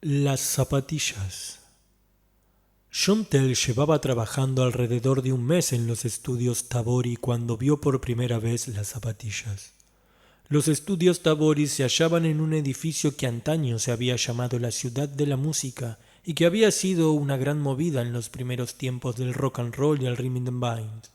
Las zapatillas. John Tell llevaba trabajando alrededor de un mes en los estudios Tabori cuando vio por primera vez las zapatillas. Los estudios Tabori se hallaban en un edificio que antaño se había llamado la Ciudad de la Música y que había sido una gran movida en los primeros tiempos del rock and roll y el rhythm and blues,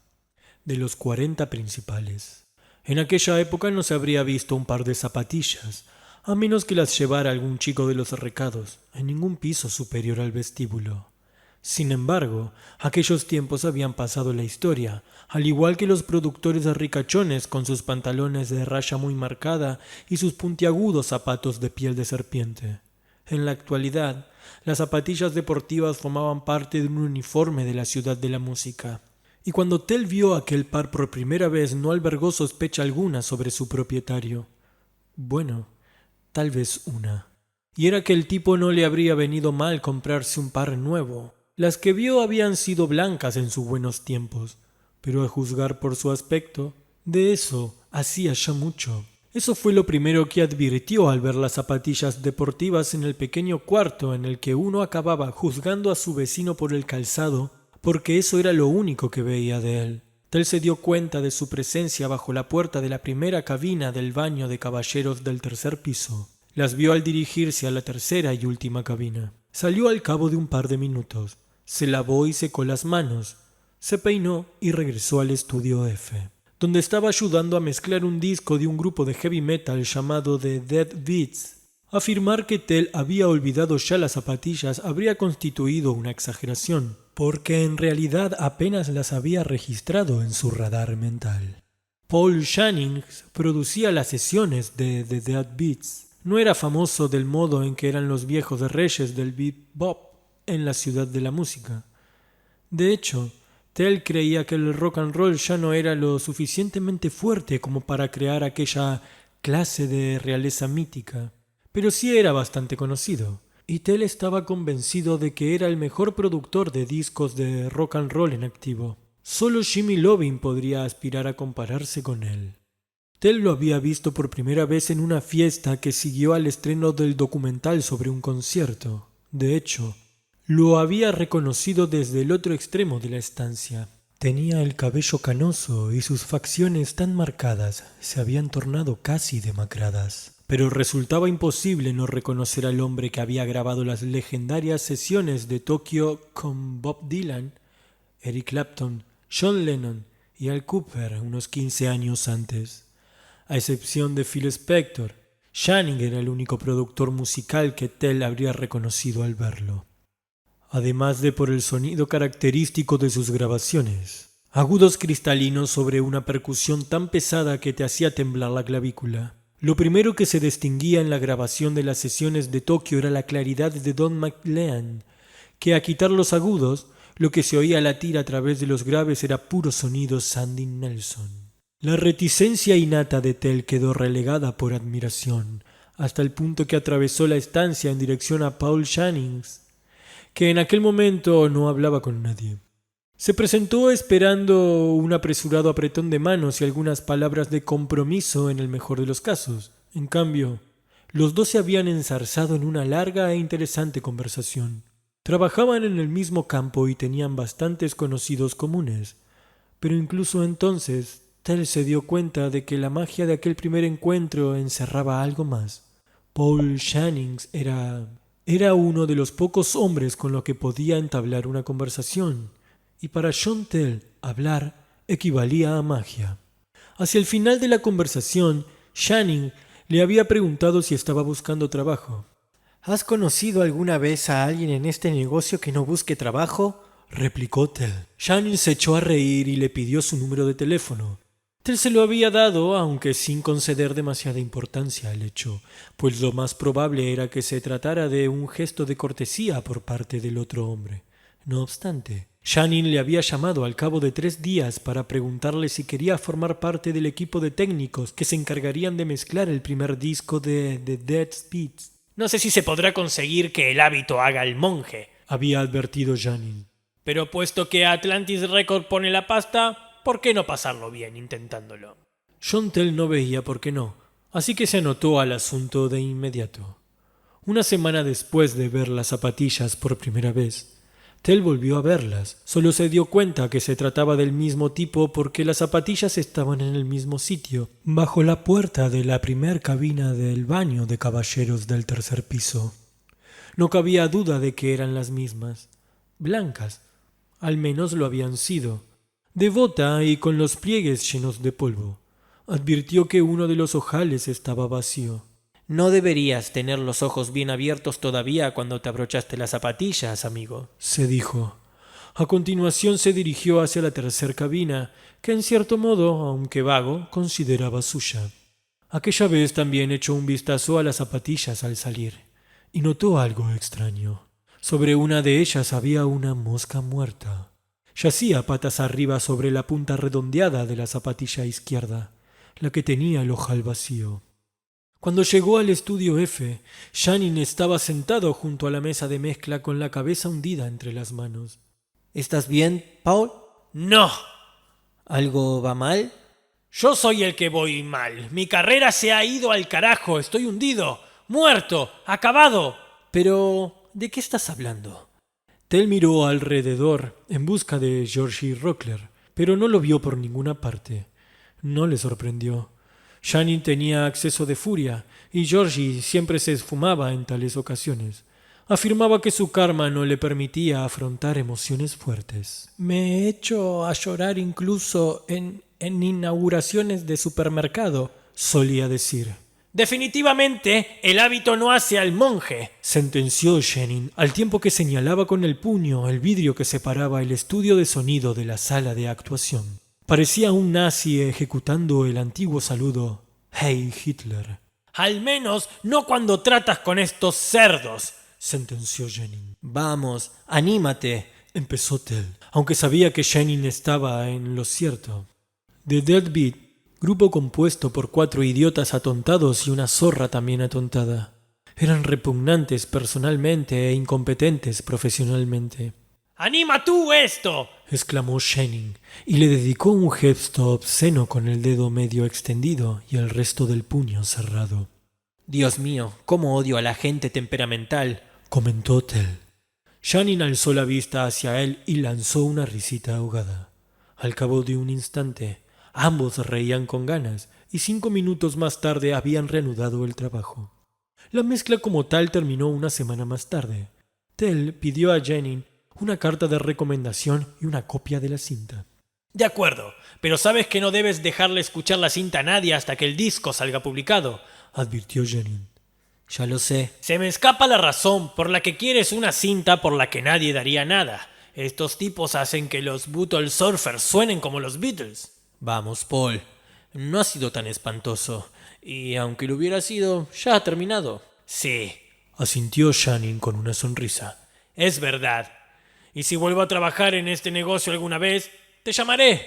de los 40 principales. En aquella época no se habría visto un par de zapatillas, a menos que las llevara algún chico de los recados, en ningún piso superior al vestíbulo. Sin embargo, aquellos tiempos habían pasado la historia, al igual que los productores de ricachones con sus pantalones de raya muy marcada y sus puntiagudos zapatos de piel de serpiente. En la actualidad, las zapatillas deportivas formaban parte de un uniforme de la Ciudad de la Música. Y cuando Tell vio aquel par por primera vez no albergó sospecha alguna sobre su propietario. Bueno, tal vez una. Y era que el tipo no le habría venido mal comprarse un par nuevo. Las que vio habían sido blancas en sus buenos tiempos, pero a juzgar por su aspecto, de eso hacía ya mucho. Eso fue lo primero que advirtió al ver las zapatillas deportivas en el pequeño cuarto en el que uno acababa juzgando a su vecino por el calzado, porque eso era lo único que veía de él. Tell se dio cuenta de su presencia bajo la puerta de la primera cabina del baño de caballeros del tercer piso. Las vio al dirigirse a la tercera y última cabina. Salió al cabo de un par de minutos. Se lavó y secó las manos, se peinó y regresó al estudio F, donde estaba ayudando a mezclar un disco de un grupo de heavy metal llamado The Dead Beats. Afirmar que Tell había olvidado ya las zapatillas habría constituido una exageración, porque en realidad apenas las había registrado en su radar mental. Paul Jennings producía las sesiones de The Dead Beats. No era famoso del modo en que eran los viejos reyes del bebop en la Ciudad de la Música. De hecho, Tell creía que el rock and roll ya no era lo suficientemente fuerte como para crear aquella clase de realeza mítica, pero sí era bastante conocido, y Tell estaba convencido de que era el mejor productor de discos de rock and roll en activo. Solo Jimmy Iovine podría aspirar a compararse con él. Tell lo había visto por primera vez en una fiesta que siguió al estreno del documental sobre un concierto. De hecho, lo había reconocido desde el otro extremo de la estancia. Tenía el cabello canoso y sus facciones tan marcadas se habían tornado casi demacradas. Pero resultaba imposible no reconocer al hombre que había grabado las legendarias sesiones de Tokio con Bob Dylan, Eric Clapton, John Lennon y Al Kooper unos 15 años antes. A excepción de Phil Spector, Jennings era el único productor musical que Tell habría reconocido al verlo. Además de por el sonido característico de sus grabaciones, agudos cristalinos sobre una percusión tan pesada que te hacía temblar la clavícula. Lo primero que se distinguía en la grabación de las sesiones de Tokio era la claridad de Don McLean, que a quitar los agudos, lo que se oía latir a través de los graves era puro sonido Sandy Nelson. La reticencia innata de Tell quedó relegada por admiración, hasta el punto que atravesó la estancia en dirección a Paul Jennings, que en aquel momento no hablaba con nadie. Se presentó esperando un apresurado apretón de manos y algunas palabras de compromiso en el mejor de los casos. En cambio, los dos se habían enzarzado en una larga e interesante conversación. Trabajaban en el mismo campo y tenían bastantes conocidos comunes, pero incluso entonces Tell se dio cuenta de que la magia de aquel primer encuentro encerraba algo más. Paul Jennings era uno de los pocos hombres con los que podía entablar una conversación, y para John Tell hablar equivalía a magia. Hacia el final de la conversación, Jennings le había preguntado si estaba buscando trabajo. ¿Has conocido alguna vez a alguien en este negocio que no busque trabajo?, replicó Tell. Jennings se echó a reír y le pidió su número de teléfono. Tell se lo había dado, aunque sin conceder demasiada importancia al hecho, pues lo más probable era que se tratara de un gesto de cortesía por parte del otro hombre. No obstante, Jennings le había llamado al cabo de 3 días para preguntarle si quería formar parte del equipo de técnicos que se encargarían de mezclar el primer disco de The Dead Beats. No sé si se podrá conseguir que el hábito haga el monje, había advertido Jennings. Pero puesto que Atlantis Record pone la pasta, ¿por qué no pasarlo bien intentándolo? John Tell no veía por qué no, así que se anotó al asunto de inmediato. Una semana después de ver las zapatillas por primera vez, Tell volvió a verlas. Solo se dio cuenta que se trataba del mismo tipo porque las zapatillas estaban en el mismo sitio, bajo la puerta de la primer cabina del baño de caballeros del tercer piso. No cabía duda de que eran las mismas. Blancas, al menos lo habían sido, de bota y con los pliegues llenos de polvo. Advirtió que uno de los ojales estaba vacío. No deberías tener los ojos bien abiertos todavía cuando te abrochaste las zapatillas, amigo, se dijo. A continuación se dirigió hacia la tercer cabina, que en cierto modo, aunque vago, consideraba suya. Aquella vez también echó un vistazo a las zapatillas al salir, y notó algo extraño. Sobre una de ellas había una mosca muerta. Yacía patas arriba sobre la punta redondeada de la zapatilla izquierda, la que tenía el ojal vacío. Cuando llegó al estudio F, Shannon estaba sentado junto a la mesa de mezcla con la cabeza hundida entre las manos. ¿Estás bien, Paul? No, ¿Algo va mal? yo soy el que voy mal. Mi carrera se ha ido al carajo. Estoy hundido, muerto, acabado. Pero, ¿de qué estás hablando? Tell miró alrededor en busca de Georgie Rockler, pero no lo vio por ninguna parte. No le sorprendió. Shannon tenía acceso de furia, y Georgie siempre se esfumaba en tales ocasiones. Afirmaba que su karma no le permitía afrontar emociones fuertes. Me he hecho a llorar incluso en inauguraciones de supermercado, solía decir. Definitivamente, el hábito no hace al monje, sentenció Shannon, al tiempo que señalaba con el puño el vidrio que separaba el estudio de sonido de la sala de actuación. Parecía un nazi ejecutando el antiguo saludo «Hey Hitler». Al menos no cuando tratas con estos cerdos, sentenció Shannon. Vamos, anímate, empezó Tell, aunque sabía que Shannon estaba en lo cierto. The Dead Beat, grupo compuesto por 4 idiotas atontados y una zorra también atontada, eran repugnantes personalmente e incompetentes profesionalmente. ¡Anima tú esto!, exclamó Shannon, y le dedicó un gesto obsceno con el dedo medio extendido y el resto del puño cerrado. Dios mío, cómo odio a la gente temperamental, comentó Tell. Shannon alzó la vista hacia él y lanzó una risita ahogada. Al cabo de un instante, ambos reían con ganas, y 5 minutos más tarde habían reanudado el trabajo. La mezcla como tal terminó una semana más tarde. Tell pidió a Shannon una carta de recomendación y una copia de la cinta. De acuerdo, pero sabes que no debes dejarle escuchar la cinta a nadie hasta que el disco salga publicado, advirtió Shannon. Ya lo sé. Se me escapa la razón por la que quieres una cinta por la que nadie daría nada. Estos tipos hacen que los Buttle Surfers suenen como los Beatles. Vamos, Paul, no ha sido tan espantoso. Y aunque lo hubiera sido, ya ha terminado. Sí, asintió Shannon con una sonrisa. Es verdad. Y si vuelvo a trabajar en este negocio alguna vez, te llamaré.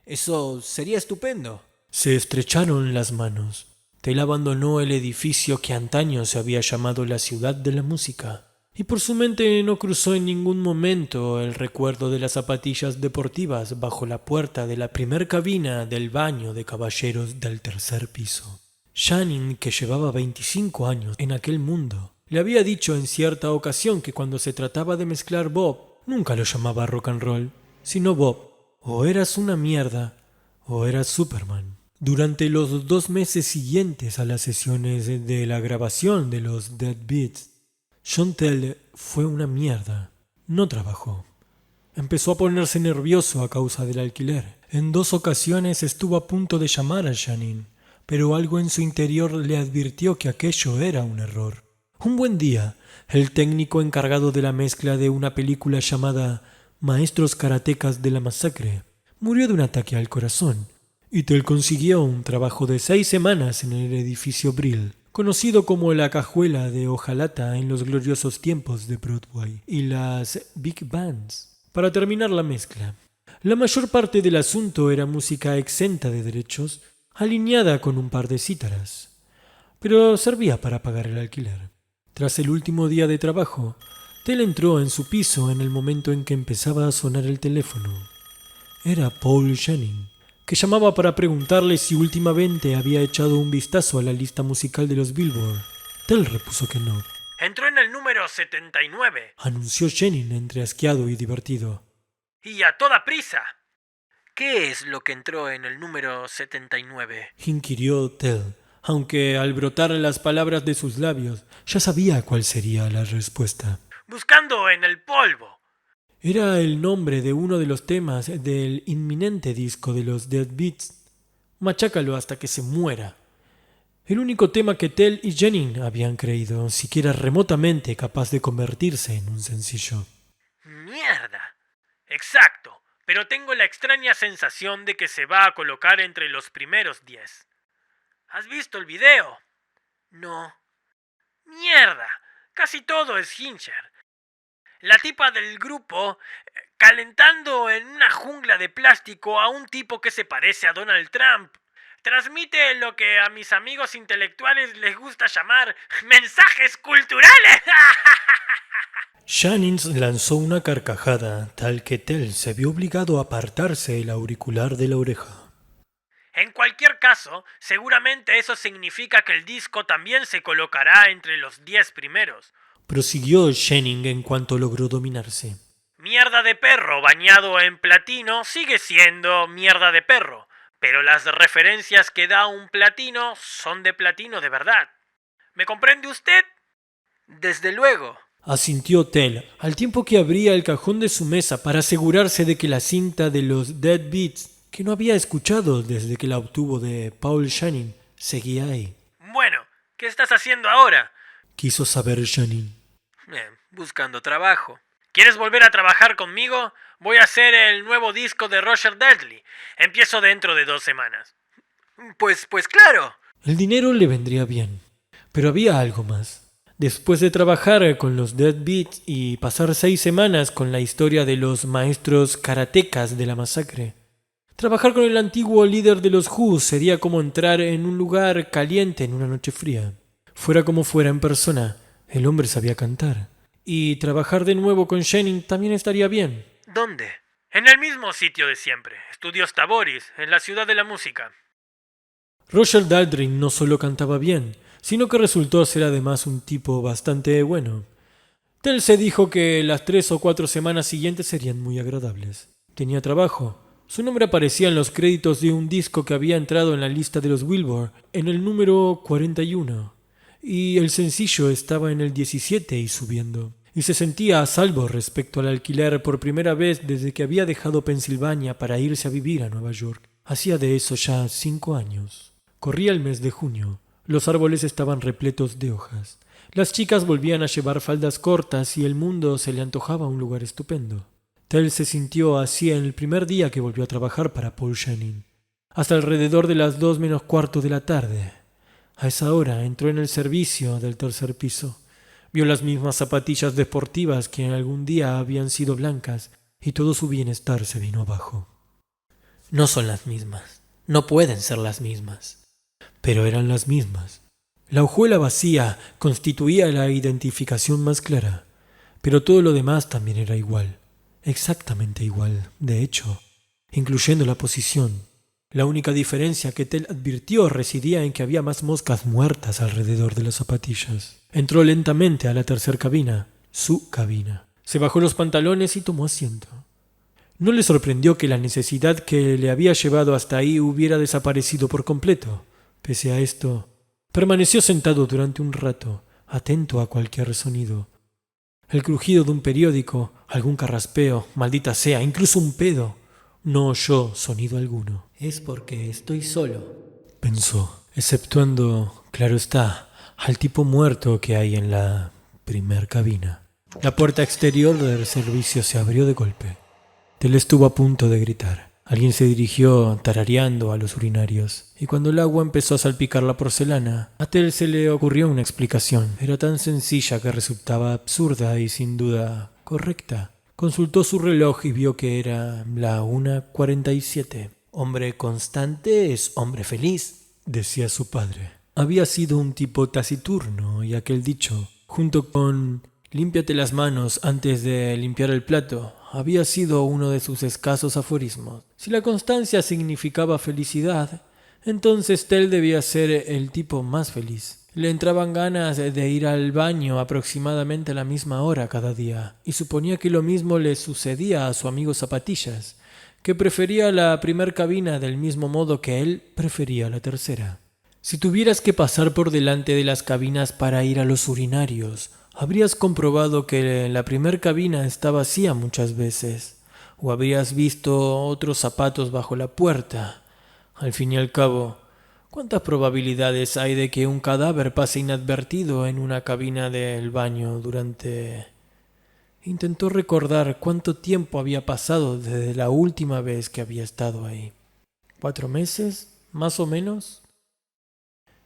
Eso sería estupendo. Se estrecharon las manos. Tell abandonó el edificio que antaño se había llamado la Ciudad de la Música, y por su mente no cruzó en ningún momento el recuerdo de las zapatillas deportivas bajo la puerta de la primer cabina del baño de caballeros del tercer piso. Shannon, que llevaba 25 años en aquel mundo, le había dicho en cierta ocasión que cuando se trataba de mezclar Bob, nunca lo llamaba rock and roll, sino Bob. O eras una mierda, o eras Superman. Durante los 2 meses siguientes a las sesiones de la grabación de los Dead Beats, John Tell fue una mierda. No trabajó. Empezó a ponerse nervioso a causa del alquiler. En 2 ocasiones estuvo a punto de llamar a Shannon, pero algo en su interior le advirtió que aquello era un error. Un buen día, el técnico encargado de la mezcla de una película llamada Maestros Karatecas de la Masacre murió de un ataque al corazón, y Tell consiguió un trabajo de 6 semanas en el edificio Brill, conocido como la cajuela de hojalata en los gloriosos tiempos de Broadway y las big bands, para terminar la mezcla. La mayor parte del asunto era música exenta de derechos, alineada con un par de cítaras, pero servía para pagar el alquiler. Tras el último día de trabajo, Tell entró en su piso en el momento en que empezaba a sonar el teléfono. Era Paul Shannon, que llamaba para preguntarle si últimamente había echado un vistazo a la lista musical de los Billboard. Tell repuso que no. Entró en el número 79. Anunció Jennings entre asqueado y divertido. Y a toda prisa. ¿Qué es lo que entró en el número 79? Inquirió Tell, aunque al brotar las palabras de sus labios ya sabía cuál sería la respuesta. Buscando en el polvo. Era el nombre de uno de los temas del inminente disco de los Dead Beats. Machácalo hasta que se muera. El único tema que Tell y Jennings habían creído siquiera remotamente capaz de convertirse en un sencillo. ¡Mierda! Exacto, pero tengo la extraña sensación de que se va a colocar entre los primeros 10. ¿Has visto el video? No. ¡Mierda! Casi todo es Hincher. La tipa del grupo calentando en una jungla de plástico a un tipo que se parece a Donald Trump. Transmite lo que a mis amigos intelectuales les gusta llamar mensajes culturales. Jennings lanzó una carcajada tal que Tell se vio obligado a apartarse el auricular de la oreja. En cualquier caso, seguramente eso significa que el disco también se colocará entre los 10 primeros. Prosiguió Jennings en cuanto logró dominarse. Mierda de perro bañado en platino sigue siendo mierda de perro, pero las referencias que da un platino son de platino de verdad. ¿Me comprende usted? Desde luego. Asintió Tell, al tiempo que abría el cajón de su mesa para asegurarse de que la cinta de los Dead Beats, que no había escuchado desde que la obtuvo de Paul Jennings, seguía ahí. Bueno, ¿qué estás haciendo ahora? Quiso saber Jennings. Buscando trabajo. ¿Quieres volver a trabajar conmigo? Voy a hacer el nuevo disco de Roger Daltrey. Empiezo dentro de 2 semanas. Pues claro. El dinero le vendría bien, pero había algo más. Después de trabajar con los Dead Beats y pasar 6 semanas con la historia de los maestros karatecas de la masacre, trabajar con el antiguo líder de los Who sería como entrar en un lugar caliente en una noche fría. Fuera como fuera en persona, el hombre sabía cantar. Y trabajar de nuevo con Jennings también estaría bien. ¿Dónde? En el mismo sitio de siempre. Estudios Taboris, en la ciudad de la música. Roger Daltrey no solo cantaba bien, sino que resultó ser además un tipo bastante bueno. Tell se dijo que las 3 o 4 semanas siguientes serían muy agradables. Tenía trabajo. Su nombre aparecía en los créditos de un disco que había entrado en la lista de los Billboard, en el número 41. Y el sencillo estaba en el 17 y subiendo. Y se sentía a salvo respecto al alquiler por primera vez desde que había dejado Pensilvania para irse a vivir a Nueva York. Hacía de eso ya 5 años. Corría el mes de junio. Los árboles estaban repletos de hojas. Las chicas volvían a llevar faldas cortas y el mundo se le antojaba un lugar estupendo. Tell se sintió así en el primer día que volvió a trabajar para Paul Jennings. Hasta alrededor de las 2 menos cuarto de la tarde. A esa hora entró en el servicio del 3er piso. Vio las mismas zapatillas deportivas que algún día habían sido blancas y todo su bienestar se vino abajo. No son las mismas. No pueden ser las mismas. Pero eran las mismas. La hojuela vacía constituía la identificación más clara, pero todo lo demás también era igual, exactamente igual, de hecho, incluyendo la posición. La única diferencia que Tell advirtió residía en que había más moscas muertas alrededor de las zapatillas. Entró lentamente a la 3er cabina, su cabina. Se bajó los pantalones y tomó asiento. No le sorprendió que la necesidad que le había llevado hasta ahí hubiera desaparecido por completo. Pese a esto, permaneció sentado durante un rato, atento a cualquier sonido. El crujido de un periódico, algún carraspeo, maldita sea, incluso un pedo. No oyó sonido alguno. Es porque estoy solo, pensó, exceptuando, claro está, al tipo muerto que hay en la 1er cabina. La puerta exterior del servicio se abrió de golpe. Tell estuvo a punto de gritar. Alguien se dirigió tarareando a los urinarios, y cuando el agua empezó a salpicar la porcelana, a Tell se le ocurrió una explicación. Era tan sencilla que resultaba absurda y sin duda correcta. Consultó su reloj y vio que era la 1:47. Hombre constante es hombre feliz, decía su padre. Había sido un tipo taciturno y aquel dicho, junto con límpiate las manos antes de limpiar el plato, había sido uno de sus escasos aforismos. Si la constancia significaba felicidad, entonces Tell debía ser el tipo más feliz. Le entraban ganas de ir al baño aproximadamente a la misma hora cada día, y suponía que lo mismo le sucedía a su amigo Zapatillas, que prefería la primer cabina del mismo modo que él prefería la tercera. Si tuvieras que pasar por delante de las cabinas para ir a los urinarios, habrías comprobado que la primer cabina está vacía muchas veces, o habrías visto otros zapatos bajo la puerta. Al fin y al cabo, ¿cuántas probabilidades hay de que un cadáver pase inadvertido en una cabina del baño durante... Intentó recordar cuánto tiempo había pasado desde la última vez que había estado ahí. ¿4 meses? ¿Más o menos?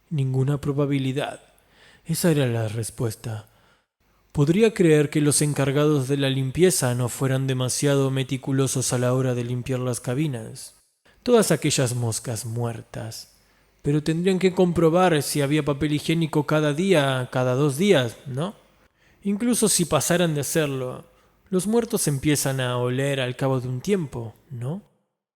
Ninguna probabilidad. Esa era la respuesta. Podría creer que los encargados de la limpieza no fueran demasiado meticulosos a la hora de limpiar las cabinas. Todas aquellas moscas muertas. Pero tendrían que comprobar si había papel higiénico cada día, cada 2 días, ¿no? Incluso si pasaran de hacerlo, los muertos empiezan a oler al cabo de un tiempo, ¿no?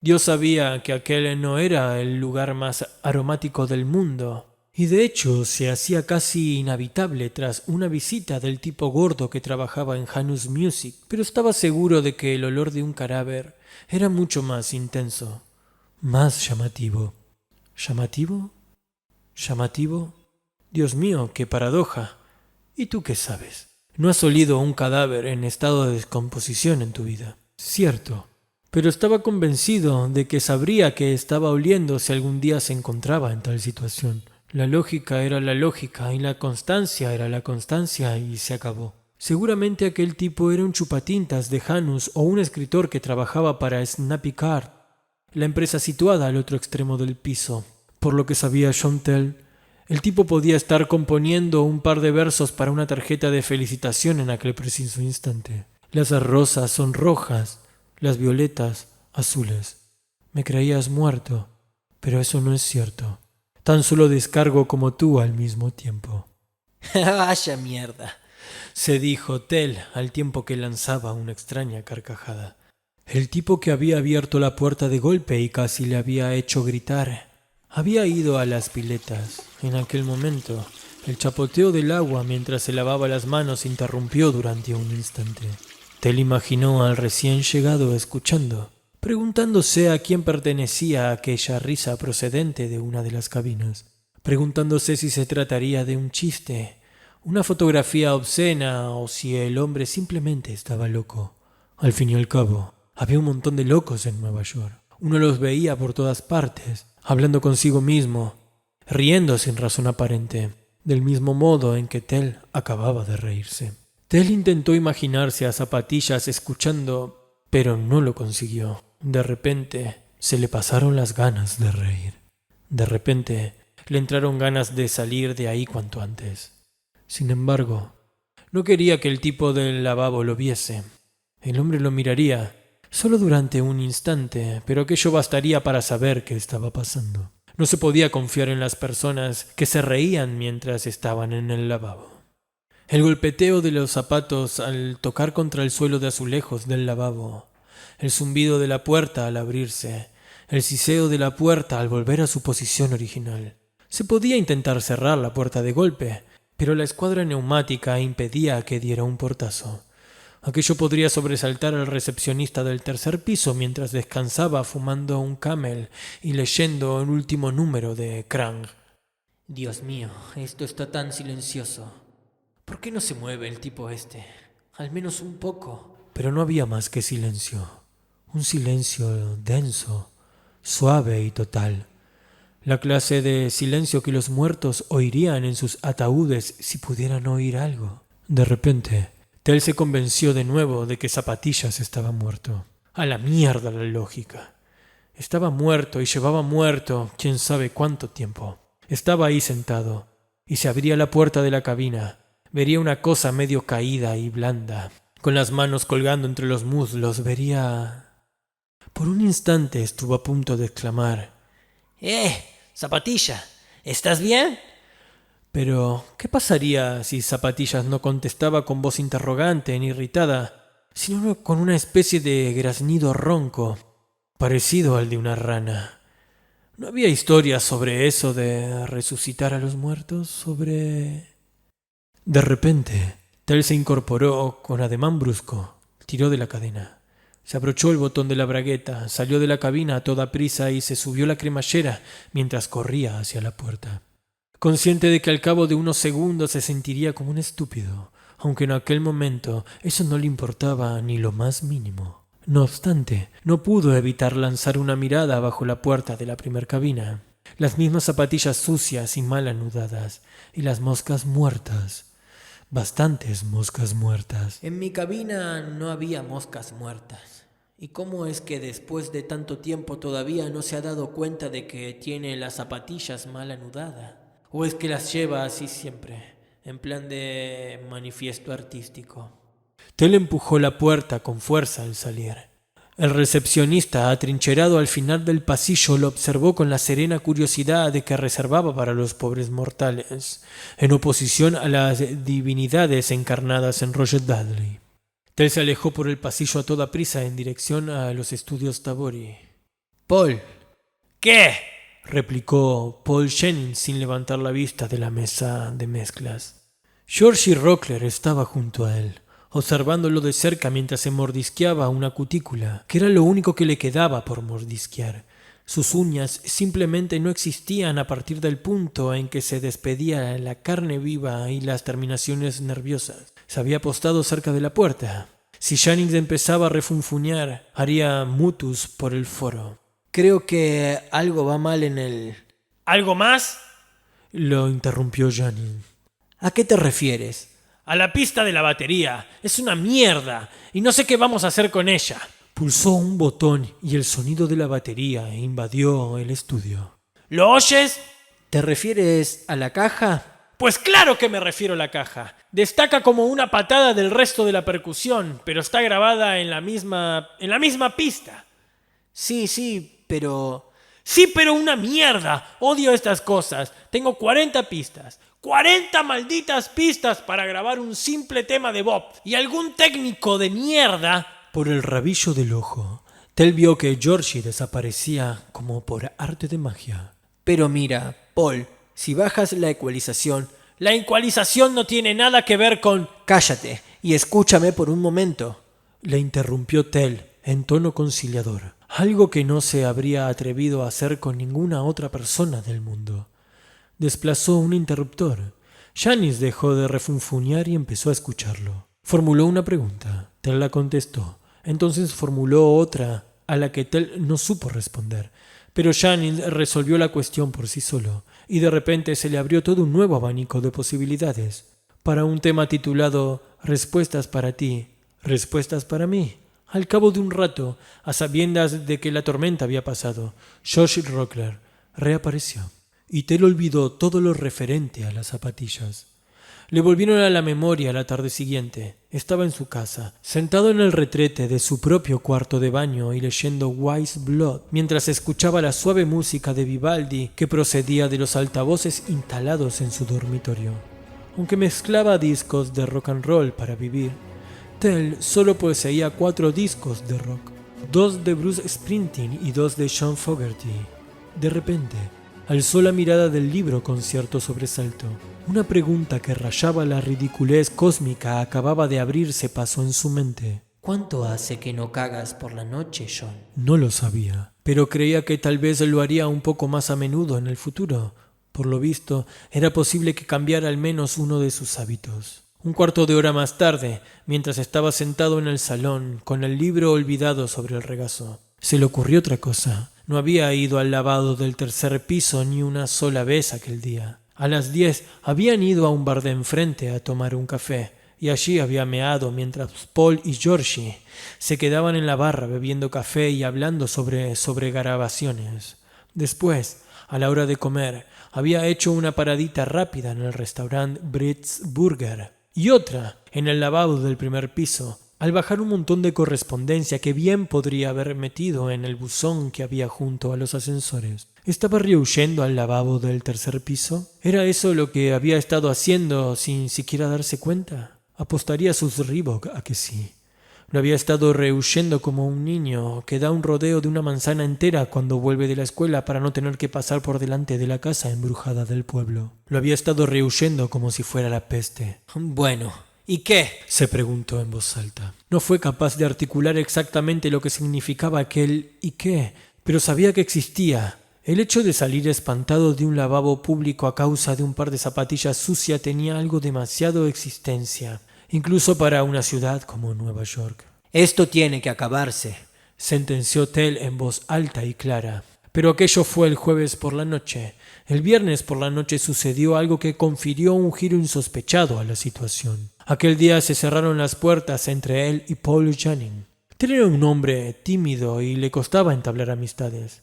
Dios sabía que aquel no era el lugar más aromático del mundo, y de hecho se hacía casi inhabitable tras una visita del tipo gordo que trabajaba en Janus Music, pero estaba seguro de que el olor de un cadáver era mucho más intenso, más llamativo. ¿Llamativo? ¿Llamativo? Dios mío, qué paradoja. ¿Y tú qué sabes? No has olido un cadáver en estado de descomposición en tu vida. Cierto, pero estaba convencido de que sabría que estaba oliendo si algún día se encontraba en tal situación. La lógica era la lógica y la constancia era la constancia y se acabó. Seguramente aquel tipo era un chupatintas de Janus o un escritor que trabajaba para Snappy Card, la empresa situada al otro extremo del piso. Por lo que sabía Chantel, el tipo podía estar componiendo un par de versos para una tarjeta de felicitación en aquel preciso instante. Las rosas son rojas, las violetas azules. Me creías muerto, pero eso no es cierto. Tan solo descargo como tú al mismo tiempo. Vaya mierda, se dijo Tell al tiempo que lanzaba una extraña carcajada. El tipo que había abierto la puerta de golpe y casi le había hecho gritar había ido a las piletas. En aquel momento, el chapoteo del agua mientras se lavaba las manos interrumpió durante un instante. Tell imaginó al recién llegado escuchando, preguntándose a quién pertenecía aquella risa procedente de una de las cabinas, preguntándose si se trataría de un chiste, una fotografía obscena o si el hombre simplemente estaba loco. Al fin y al cabo, había un montón de locos en Nueva York. Uno los veía por todas partes, hablando consigo mismo, riendo sin razón aparente, del mismo modo en que Tell acababa de reírse. Tell intentó imaginarse a Zapatillas escuchando, pero no lo consiguió. De repente se le pasaron las ganas de reír. De repente le entraron ganas de salir de ahí cuanto antes. Sin embargo, no quería que el tipo del lavabo lo viese. El hombre lo miraría, solo durante un instante, pero aquello bastaría para saber qué estaba pasando. No se podía confiar en las personas que se reían mientras estaban en el lavabo. El golpeteo de los zapatos al tocar contra el suelo de azulejos del lavabo, el zumbido de la puerta al abrirse, el siseo de la puerta al volver a su posición original. Se podía intentar cerrar la puerta de golpe, pero la escuadra neumática impedía que diera un portazo. Aquello podría sobresaltar al recepcionista del 3er piso mientras descansaba fumando un Camel y leyendo el último número de Krang. Dios mío, esto está tan silencioso. ¿Por qué no se mueve el tipo este? Al menos un poco. Pero no había más que silencio. Un silencio denso, suave y total. La clase de silencio que los muertos oirían en sus ataúdes si pudieran oír algo. De repente, Tell se convenció de nuevo de que Zapatillas estaba muerto. A la mierda la lógica. Estaba muerto y llevaba muerto quién sabe cuánto tiempo. Estaba ahí sentado, y se abría la puerta de la cabina. Vería una cosa medio caída y blanda, con las manos colgando entre los muslos. Vería... Por un instante estuvo a punto de exclamar: Zapatilla, ¿estás bien? Pero, ¿qué pasaría si Zapatillas no contestaba con voz interrogante ni irritada, sino con una especie de graznido ronco, parecido al de una rana? ¿No había historias sobre eso de resucitar a los muertos? De repente, Tel se incorporó con ademán brusco, tiró de la cadena. Se abrochó el botón de la bragueta, salió de la cabina a toda prisa y se subió la cremallera mientras corría hacia la puerta. Consciente de que al cabo de unos segundos se sentiría como un estúpido, aunque en aquel momento eso no le importaba ni lo más mínimo. No obstante, no pudo evitar lanzar una mirada bajo la puerta de la primer cabina. Las mismas zapatillas sucias y mal anudadas, y las moscas muertas. Bastantes moscas muertas. En mi cabina no había moscas muertas. ¿Y cómo es que después de tanto tiempo todavía no se ha dado cuenta de que tiene las zapatillas mal anudadas? ¿O es que las lleva así siempre, en plan de manifiesto artístico? Tel empujó la puerta con fuerza al salir. El recepcionista, atrincherado al final del pasillo, lo observó con la serena curiosidad de que reservaba para los pobres mortales, en oposición a las divinidades encarnadas en Roger Dudley. Tel se alejó por el pasillo a toda prisa en dirección a los estudios Tabori. Paul. ¿Qué? Replicó Paul Jennings sin levantar la vista de la mesa de mezclas. Georgie Rockler estaba junto a él, observándolo de cerca mientras se mordisqueaba una cutícula, que era lo único que le quedaba por mordisquear. Sus uñas simplemente no existían a partir del punto en que se despedía la carne viva y las terminaciones nerviosas. Se había apostado cerca de la puerta. Si Jennings empezaba a refunfuñar, haría mutus por el foro. Creo que algo va mal en el... ¿Algo más? Lo interrumpió Jennings. ¿A qué te refieres? A la pista de la batería. Es una mierda y no sé qué vamos a hacer con ella. Pulsó un botón y el sonido de la batería invadió el estudio. ¿Lo oyes? ¿Te refieres a la caja? Pues claro que me refiero a la caja. Destaca como una patada del resto de la percusión, pero está grabada en la misma pista. Sí, pero... Sí, pero una mierda. Odio estas cosas. Tengo 40 pistas. 40 malditas pistas para grabar un simple tema de Bob. Y algún técnico de mierda... Por el rabillo del ojo, Tel vio que Georgie desaparecía como por arte de magia. Pero mira, Paul, si bajas la ecualización... La ecualización no tiene nada que ver con... Cállate y escúchame por un momento. Le interrumpió Tel en tono conciliador, algo que no se habría atrevido a hacer con ninguna otra persona del mundo. Desplazó un interruptor. Jennings dejó de refunfuñar y empezó a escucharlo. Formuló una pregunta. Tel la contestó. Entonces formuló otra a la que Tel no supo responder. Pero Jennings resolvió la cuestión por sí solo, y de repente se le abrió todo un nuevo abanico de posibilidades. Para un tema titulado Respuestas para ti, respuestas para mí. Al cabo de un rato, a sabiendas de que la tormenta había pasado, Georgie Rockler reapareció, y Tel olvidó todo lo referente a las zapatillas. Le volvieron a la memoria la tarde siguiente. Estaba en su casa, sentado en el retrete de su propio cuarto de baño y leyendo Wise Blood, mientras escuchaba la suave música de Vivaldi que procedía de los altavoces instalados en su dormitorio. Aunque mezclaba discos de rock and roll para vivir, Tel solo poseía 4 discos de rock, 2 de Bruce Springsteen y 2 de John Fogerty. De repente, alzó la mirada del libro con cierto sobresalto. Una pregunta que rayaba la ridiculez cósmica acababa de abrirse paso en su mente. ¿Cuánto hace que no cagas por la noche, John? No lo sabía, pero creía que tal vez lo haría un poco más a menudo en el futuro. Por lo visto, era posible que cambiara al menos uno de sus hábitos. Un cuarto de hora más tarde, mientras estaba sentado en el salón, con el libro olvidado sobre el regazo, se le ocurrió otra cosa. No había ido al lavado del tercer piso ni una sola vez aquel día. A las 10 habían ido a un bar de enfrente a tomar un café, y allí había meado mientras Paul y Georgie se quedaban en la barra bebiendo café y hablando sobre grabaciones. Después, a la hora de comer, había hecho una paradita rápida en el restaurante Brits Burger y otra en el lavabo del primer piso, al bajar un montón de correspondencia que bien podría haber metido en el buzón que había junto a los ascensores. ¿Estaba rehuyendo al lavabo del tercer piso? ¿Era eso lo que había estado haciendo sin siquiera darse cuenta? Apostaría sus Reebok a que sí. Lo había estado rehuyendo como un niño que da un rodeo de una manzana entera cuando vuelve de la escuela para no tener que pasar por delante de la casa embrujada del pueblo. Lo había estado rehuyendo como si fuera la peste. Bueno, ¿y qué? Se preguntó en voz alta. No fue capaz de articular exactamente lo que significaba aquel ¿y qué? Pero sabía que existía. El hecho de salir espantado de un lavabo público a causa de un par de zapatillas sucias tenía algo demasiado existencia, incluso para una ciudad como Nueva York. Esto tiene que acabarse, sentenció Tell en voz alta y clara. Pero aquello fue el jueves por la noche. El viernes por la noche sucedió algo que confirió un giro insospechado a la situación. Aquel día se cerraron las puertas entre él y Paul Jennings. Tell era un hombre tímido y le costaba entablar amistades.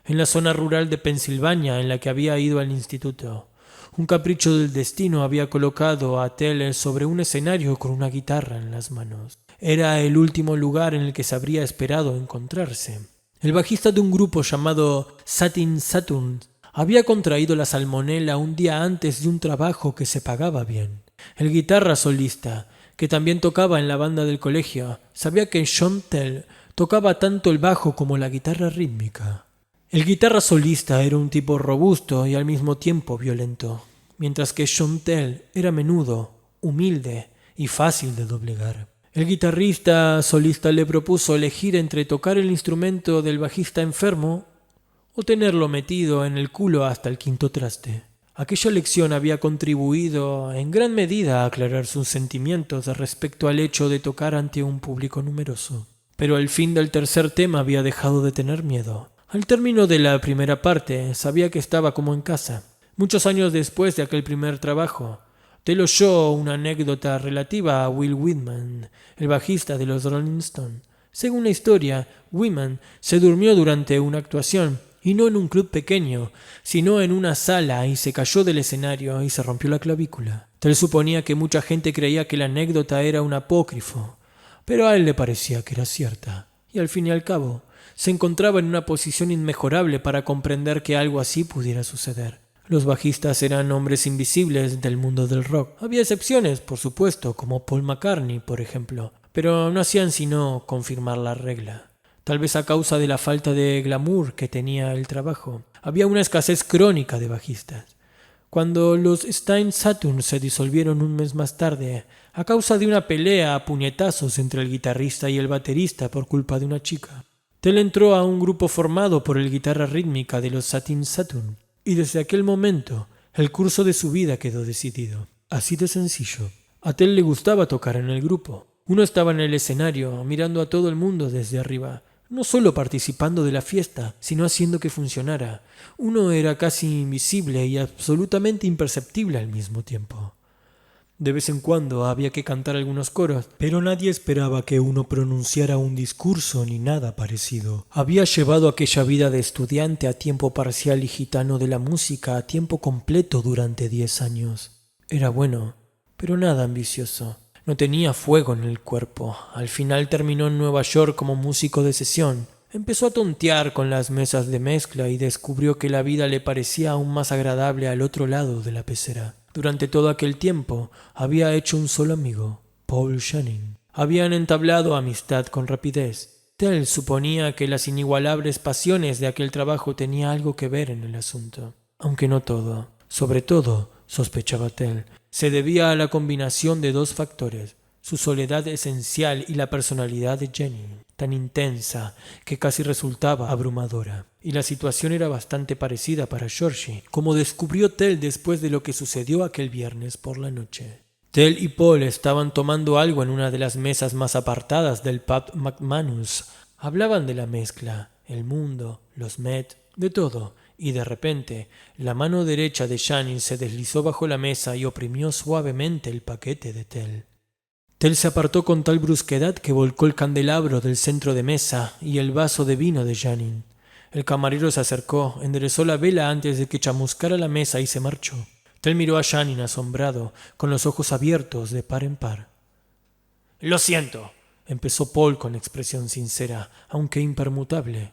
En la zona rural de Pensilvania en la que había ido al instituto, un capricho del destino había colocado a Tell sobre un escenario con una guitarra en las manos. Era el último lugar en el que se habría esperado encontrarse. El bajista de un grupo llamado Satin Saturn había contraído la salmonela un día antes de un trabajo que se pagaba bien. El guitarra solista, que también tocaba en la banda del colegio, sabía que John Tell tocaba tanto el bajo como la guitarra rítmica. El guitarra solista era un tipo robusto y al mismo tiempo violento, mientras que John Tell era menudo, humilde y fácil de doblegar. El guitarrista solista le propuso elegir entre tocar el instrumento del bajista enfermo o tenerlo metido en el culo hasta el quinto traste. Aquella lección había contribuido en gran medida a aclarar sus sentimientos respecto al hecho de tocar ante un público numeroso. Pero al fin del tercer tema había dejado de tener miedo. Al término de la primera parte, sabía que estaba como en casa. Muchos años después de aquel primer trabajo, Tell oyó una anécdota relativa a Will Whitman, el bajista de los Rolling Stones. Según la historia, Whitman se durmió durante una actuación, y no en un club pequeño, sino en una sala, y se cayó del escenario y se rompió la clavícula. Tell suponía que mucha gente creía que la anécdota era un apócrifo, pero a él le parecía que era cierta, y al fin y al cabo, se encontraba en una posición inmejorable para comprender que algo así pudiera suceder. Los bajistas eran hombres invisibles del mundo del rock. Había excepciones, por supuesto, como Paul McCartney, por ejemplo, pero no hacían sino confirmar la regla. Tal vez a causa de la falta de glamour que tenía el trabajo. Había una escasez crónica de bajistas. Cuando los Stein Saturn se disolvieron un mes más tarde, a causa de una pelea a puñetazos entre el guitarrista y el baterista por culpa de una chica, Tell entró a un grupo formado por el guitarra rítmica de los Satin Saturn, y desde aquel momento el curso de su vida quedó decidido. Así de sencillo. A Tell le gustaba tocar en el grupo. Uno estaba en el escenario mirando a todo el mundo desde arriba, no solo participando de la fiesta, sino haciendo que funcionara. Uno era casi invisible y absolutamente imperceptible al mismo tiempo. De vez en cuando había que cantar algunos coros, pero nadie esperaba que uno pronunciara un discurso ni nada parecido. Había llevado aquella vida de estudiante a tiempo parcial y gitano de la música a tiempo completo durante 10 años. Era bueno, pero nada ambicioso. No tenía fuego en el cuerpo. Al final terminó en Nueva York como músico de sesión. Empezó a tontear con las mesas de mezcla y descubrió que la vida le parecía aún más agradable al otro lado de la pecera. Durante todo aquel tiempo había hecho un solo amigo, Paul Jennings. Habían entablado amistad con rapidez. Tell suponía que las inigualables pasiones de aquel trabajo tenían algo que ver en el asunto. Aunque no todo. Sobre todo, sospechaba Tell, se debía a la combinación de dos factores, su soledad esencial y la personalidad de Jennings, tan intensa que casi resultaba abrumadora. Y la situación era bastante parecida para Georgie, como descubrió Tell después de lo que sucedió aquel viernes por la noche. Tell y Paul estaban tomando algo en una de las mesas más apartadas del pub McManus. Hablaban de la mezcla, el mundo, los Met, de todo, y de repente la mano derecha de Jennings se deslizó bajo la mesa y oprimió suavemente el paquete de Tell. Tell se apartó con tal brusquedad que volcó el candelabro del centro de mesa y el vaso de vino de Jennings. El camarero se acercó, enderezó la vela antes de que chamuscara la mesa y se marchó. Tell miró a Jennings asombrado, con los ojos abiertos de par en par. «Lo siento», empezó Paul con expresión sincera, aunque impermutable.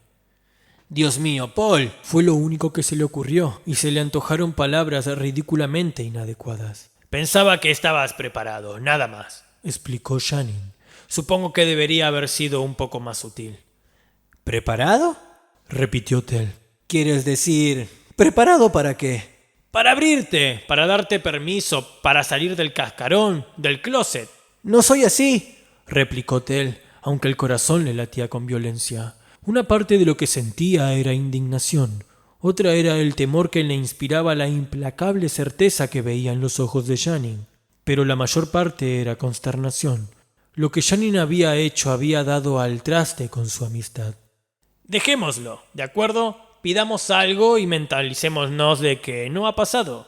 «Dios mío, Paul», fue lo único que se le ocurrió, y se le antojaron palabras ridículamente inadecuadas. «Pensaba que estabas preparado, nada más», explicó Jennings. Supongo que debería haber sido un poco más sutil. ¿Preparado?, repitió Tell. ¿Quieres decir, preparado para qué? Para abrirte, para darte permiso, para salir del cascarón, del closet. No soy así, replicó Tell, aunque el corazón le latía con violencia. Una parte de lo que sentía era indignación, otra era el temor que le inspiraba la implacable certeza que veía en los ojos de Janine. Pero la mayor parte era consternación. Lo que Janine había hecho había dado al traste con su amistad. Dejémoslo, ¿de acuerdo? Pidamos algo y mentalicémonos de que no ha pasado.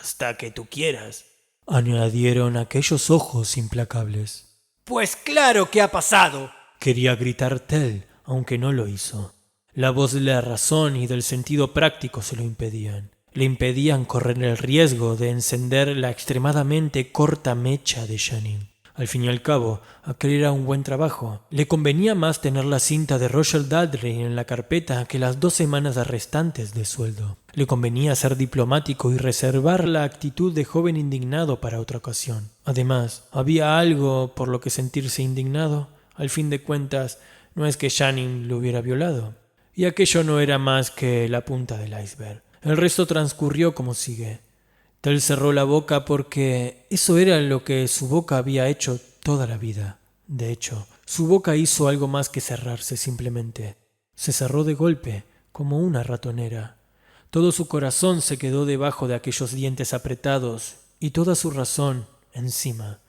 Hasta que tú quieras, añadieron aquellos ojos implacables. Pues claro que ha pasado, quería gritar Tell, aunque no lo hizo. La voz de la razón y del sentido práctico se lo impedían. Le impedían correr el riesgo de encender la extremadamente corta mecha de Janine. Al fin y al cabo, aquel era un buen trabajo. Le convenía más tener la cinta de Roger Dudley en la carpeta que las 2 semanas restantes de sueldo. Le convenía ser diplomático y reservar la actitud de joven indignado para otra ocasión. Además, ¿había algo por lo que sentirse indignado? Al fin de cuentas, no es que Janine lo hubiera violado. Y aquello no era más que la punta del iceberg. El resto transcurrió como sigue. Tell cerró la boca porque eso era lo que su boca había hecho toda la vida. De hecho, su boca hizo algo más que cerrarse simplemente. Se cerró de golpe, como una ratonera. Todo su corazón se quedó debajo de aquellos dientes apretados y toda su razón encima.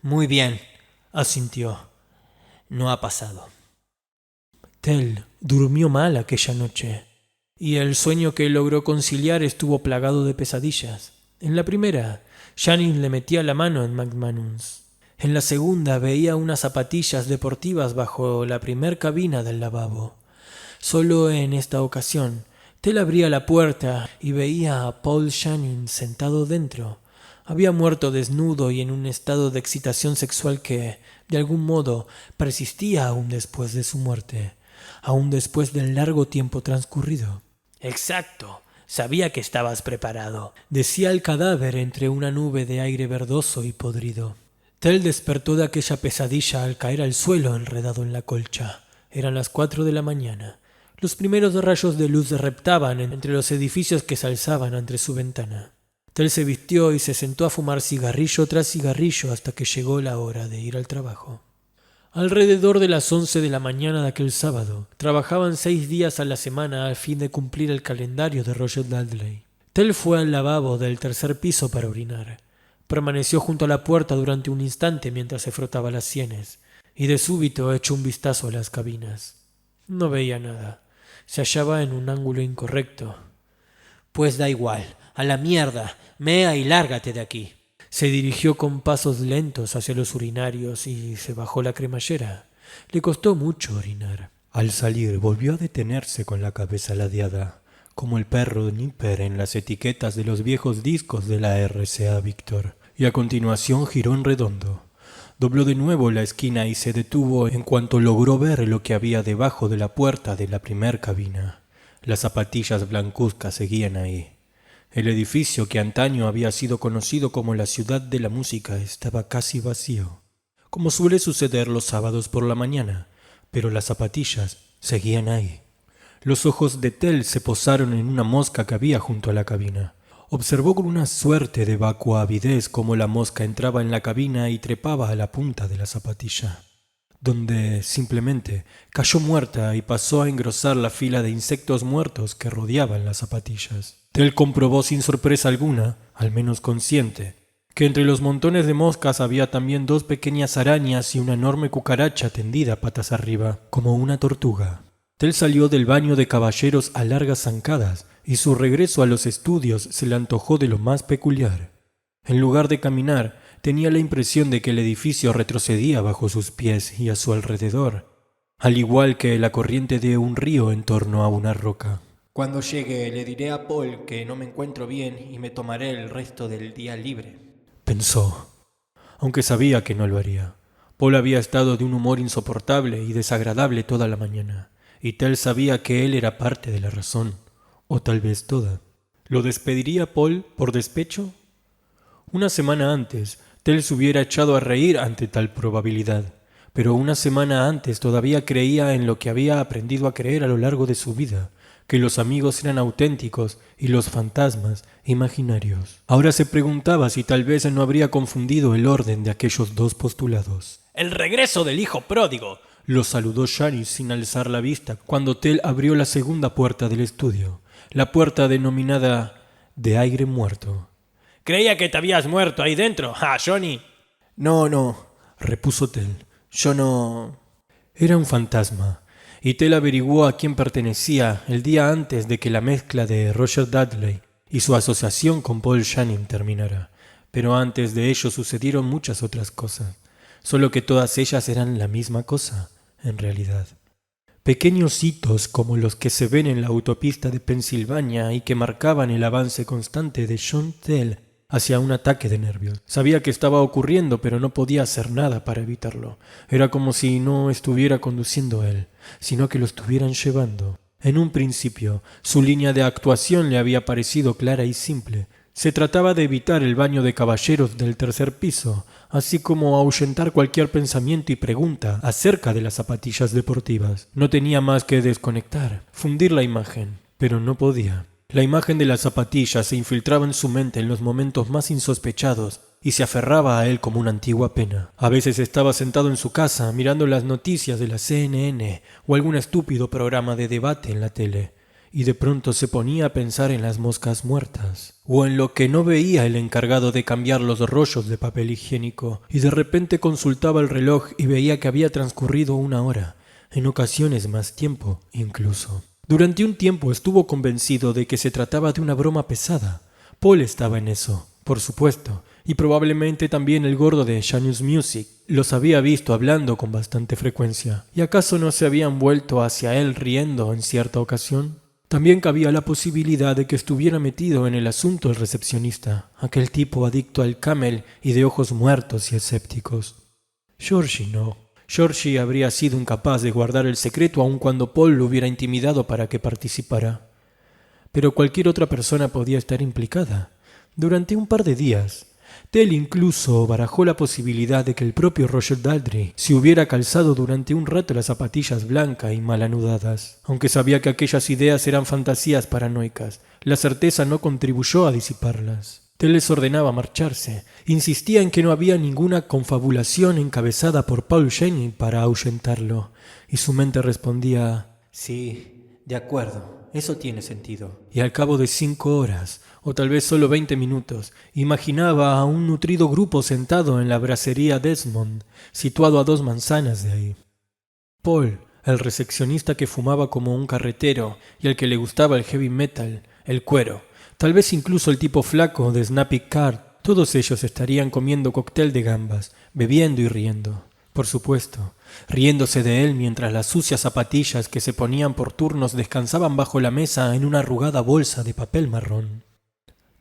Muy bien, asintió. No ha pasado. Tell durmió mal aquella noche, y el sueño que logró conciliar estuvo plagado de pesadillas. En la primera, Janine le metía la mano en McManus. En la segunda veía unas zapatillas deportivas bajo la primer cabina del lavabo. Solo en esta ocasión, Tell abría la puerta y veía a Paul Janine sentado dentro. Había muerto desnudo y en un estado de excitación sexual que, de algún modo, persistía aún después de su muerte, aún después del largo tiempo transcurrido. Exacto. Sabía que estabas preparado, decía el cadáver entre una nube de aire verdoso y podrido. Tell despertó de aquella pesadilla al caer al suelo enredado en la colcha. Eran las 4 de la mañana. Los primeros rayos de luz reptaban entre los edificios que se alzaban ante su ventana. Tell se vistió y se sentó a fumar cigarrillo tras cigarrillo hasta que llegó la hora de ir al trabajo. Alrededor de las 11 de la mañana de aquel sábado, trabajaban 6 días a la semana a fin de cumplir el calendario de Roger Dudley. Tell fue al lavabo del 3er piso para orinar. Permaneció junto a la puerta durante un instante mientras se frotaba las sienes, y de súbito echó un vistazo a las cabinas. No veía nada. Se hallaba en un ángulo incorrecto. Pues da igual, a la mierda, mea y lárgate de aquí. Se dirigió con pasos lentos hacia los urinarios y se bajó la cremallera. Le costó mucho orinar. Al salir volvió a detenerse con la cabeza ladeada, como el perro Nipper en las etiquetas de los viejos discos de la RCA Victor, y a continuación giró en redondo. Dobló de nuevo la esquina y se detuvo en cuanto logró ver lo que había debajo de la puerta de la primer cabina. Las zapatillas blancuzcas seguían ahí. El edificio que antaño había sido conocido como la Ciudad de la Música estaba casi vacío, como suele suceder los sábados por la mañana, pero las zapatillas seguían ahí. Los ojos de Tell se posaron en una mosca que había junto a la cabina. Observó con una suerte de vacua avidez cómo la mosca entraba en la cabina y trepaba a la punta de la zapatilla, donde simplemente cayó muerta y pasó a engrosar la fila de insectos muertos que rodeaban las zapatillas. Tell comprobó sin sorpresa alguna, al menos consciente, que entre los montones de moscas había también 2 pequeñas arañas y una enorme cucaracha tendida patas arriba, como una tortuga. Tell salió del baño de caballeros a largas zancadas y su regreso a los estudios se le antojó de lo más peculiar. En lugar de caminar, tenía la impresión de que el edificio retrocedía bajo sus pies y a su alrededor, al igual que la corriente de un río en torno a una roca. Cuando llegue le diré a Paul que no me encuentro bien y me tomaré el resto del día libre, pensó, aunque sabía que no lo haría. Paul había estado de un humor insoportable y desagradable toda la mañana, y Tell sabía que él era parte de la razón, o tal vez toda. ¿Lo despediría Paul por despecho? Una semana antes, Tel se hubiera echado a reír ante tal probabilidad, pero una semana antes todavía creía en lo que había aprendido a creer a lo largo de su vida, que los amigos eran auténticos y los fantasmas imaginarios. Ahora se preguntaba si tal vez no habría confundido el orden de aquellos dos postulados. ¡El regreso del hijo pródigo! Lo saludó Shani sin alzar la vista cuando Tel abrió la segunda puerta del estudio, la puerta denominada de aire muerto. Creía que te habías muerto ahí dentro. ¡Ah, Johnny! No, repuso Tel. Yo no... Era un fantasma, y Tel averiguó a quién pertenecía el día antes de que la mezcla de Roger Dudley y su asociación con Paul Channing terminara. Pero antes de ello sucedieron muchas otras cosas, solo que todas ellas eran la misma cosa, en realidad. Pequeños hitos como los que se ven en la autopista de Pensilvania y que marcaban el avance constante de John Tel hacia un ataque de nervios. Sabía que estaba ocurriendo, pero no podía hacer nada para evitarlo. Era como si no estuviera conduciendo él, sino que lo estuvieran llevando. En un principio, su línea de actuación le había parecido clara y simple. Se trataba de evitar el baño de caballeros del tercer piso, así como ahuyentar cualquier pensamiento y pregunta acerca de las zapatillas deportivas. No tenía más que desconectar, fundir la imagen, pero no podía. La imagen de las zapatillas se infiltraba en su mente en los momentos más insospechados y se aferraba a él como una antigua pena. A veces estaba sentado en su casa mirando las noticias de la CNN o algún estúpido programa de debate en la tele, y de pronto se ponía a pensar en las moscas muertas, o en lo que no veía el encargado de cambiar los rollos de papel higiénico, y de repente consultaba el reloj y veía que había transcurrido 1 hora, en ocasiones más tiempo incluso. Durante un tiempo estuvo convencido de que se trataba de una broma pesada. Paul estaba en eso, por supuesto, y probablemente también el gordo de Janus Music. Los había visto hablando con bastante frecuencia. ¿Y acaso no se habían vuelto hacia él riendo en cierta ocasión? También cabía la posibilidad de que estuviera metido en el asunto el recepcionista, aquel tipo adicto al camel y de ojos muertos y escépticos. Georgie no. Georgie habría sido incapaz de guardar el secreto aun cuando Paul lo hubiera intimidado para que participara. Pero cualquier otra persona podía estar implicada. Durante un par de días, Tel incluso barajó la posibilidad de que el propio Roger Dudley se hubiera calzado durante un rato las zapatillas blancas y mal anudadas. Aunque sabía que aquellas ideas eran fantasías paranoicas, la certeza no contribuyó a disiparlas. Tel les ordenaba marcharse. Insistía en que no había ninguna confabulación encabezada por Paul Channing para ahuyentarlo, y su mente respondía: «Sí, de acuerdo, eso tiene sentido». Y al cabo de 5 horas, o tal vez solo 20 minutos, imaginaba a un nutrido grupo sentado en la bracería Desmond, situado a 2 manzanas de ahí. Paul, el recepcionista que fumaba como un carretero y al que le gustaba el heavy metal, el cuero, tal vez incluso el tipo flaco de Snappy Card, todos ellos estarían comiendo cóctel de gambas, bebiendo y riendo. Por supuesto, riéndose de él mientras las sucias zapatillas que se ponían por turnos descansaban bajo la mesa en una arrugada bolsa de papel marrón.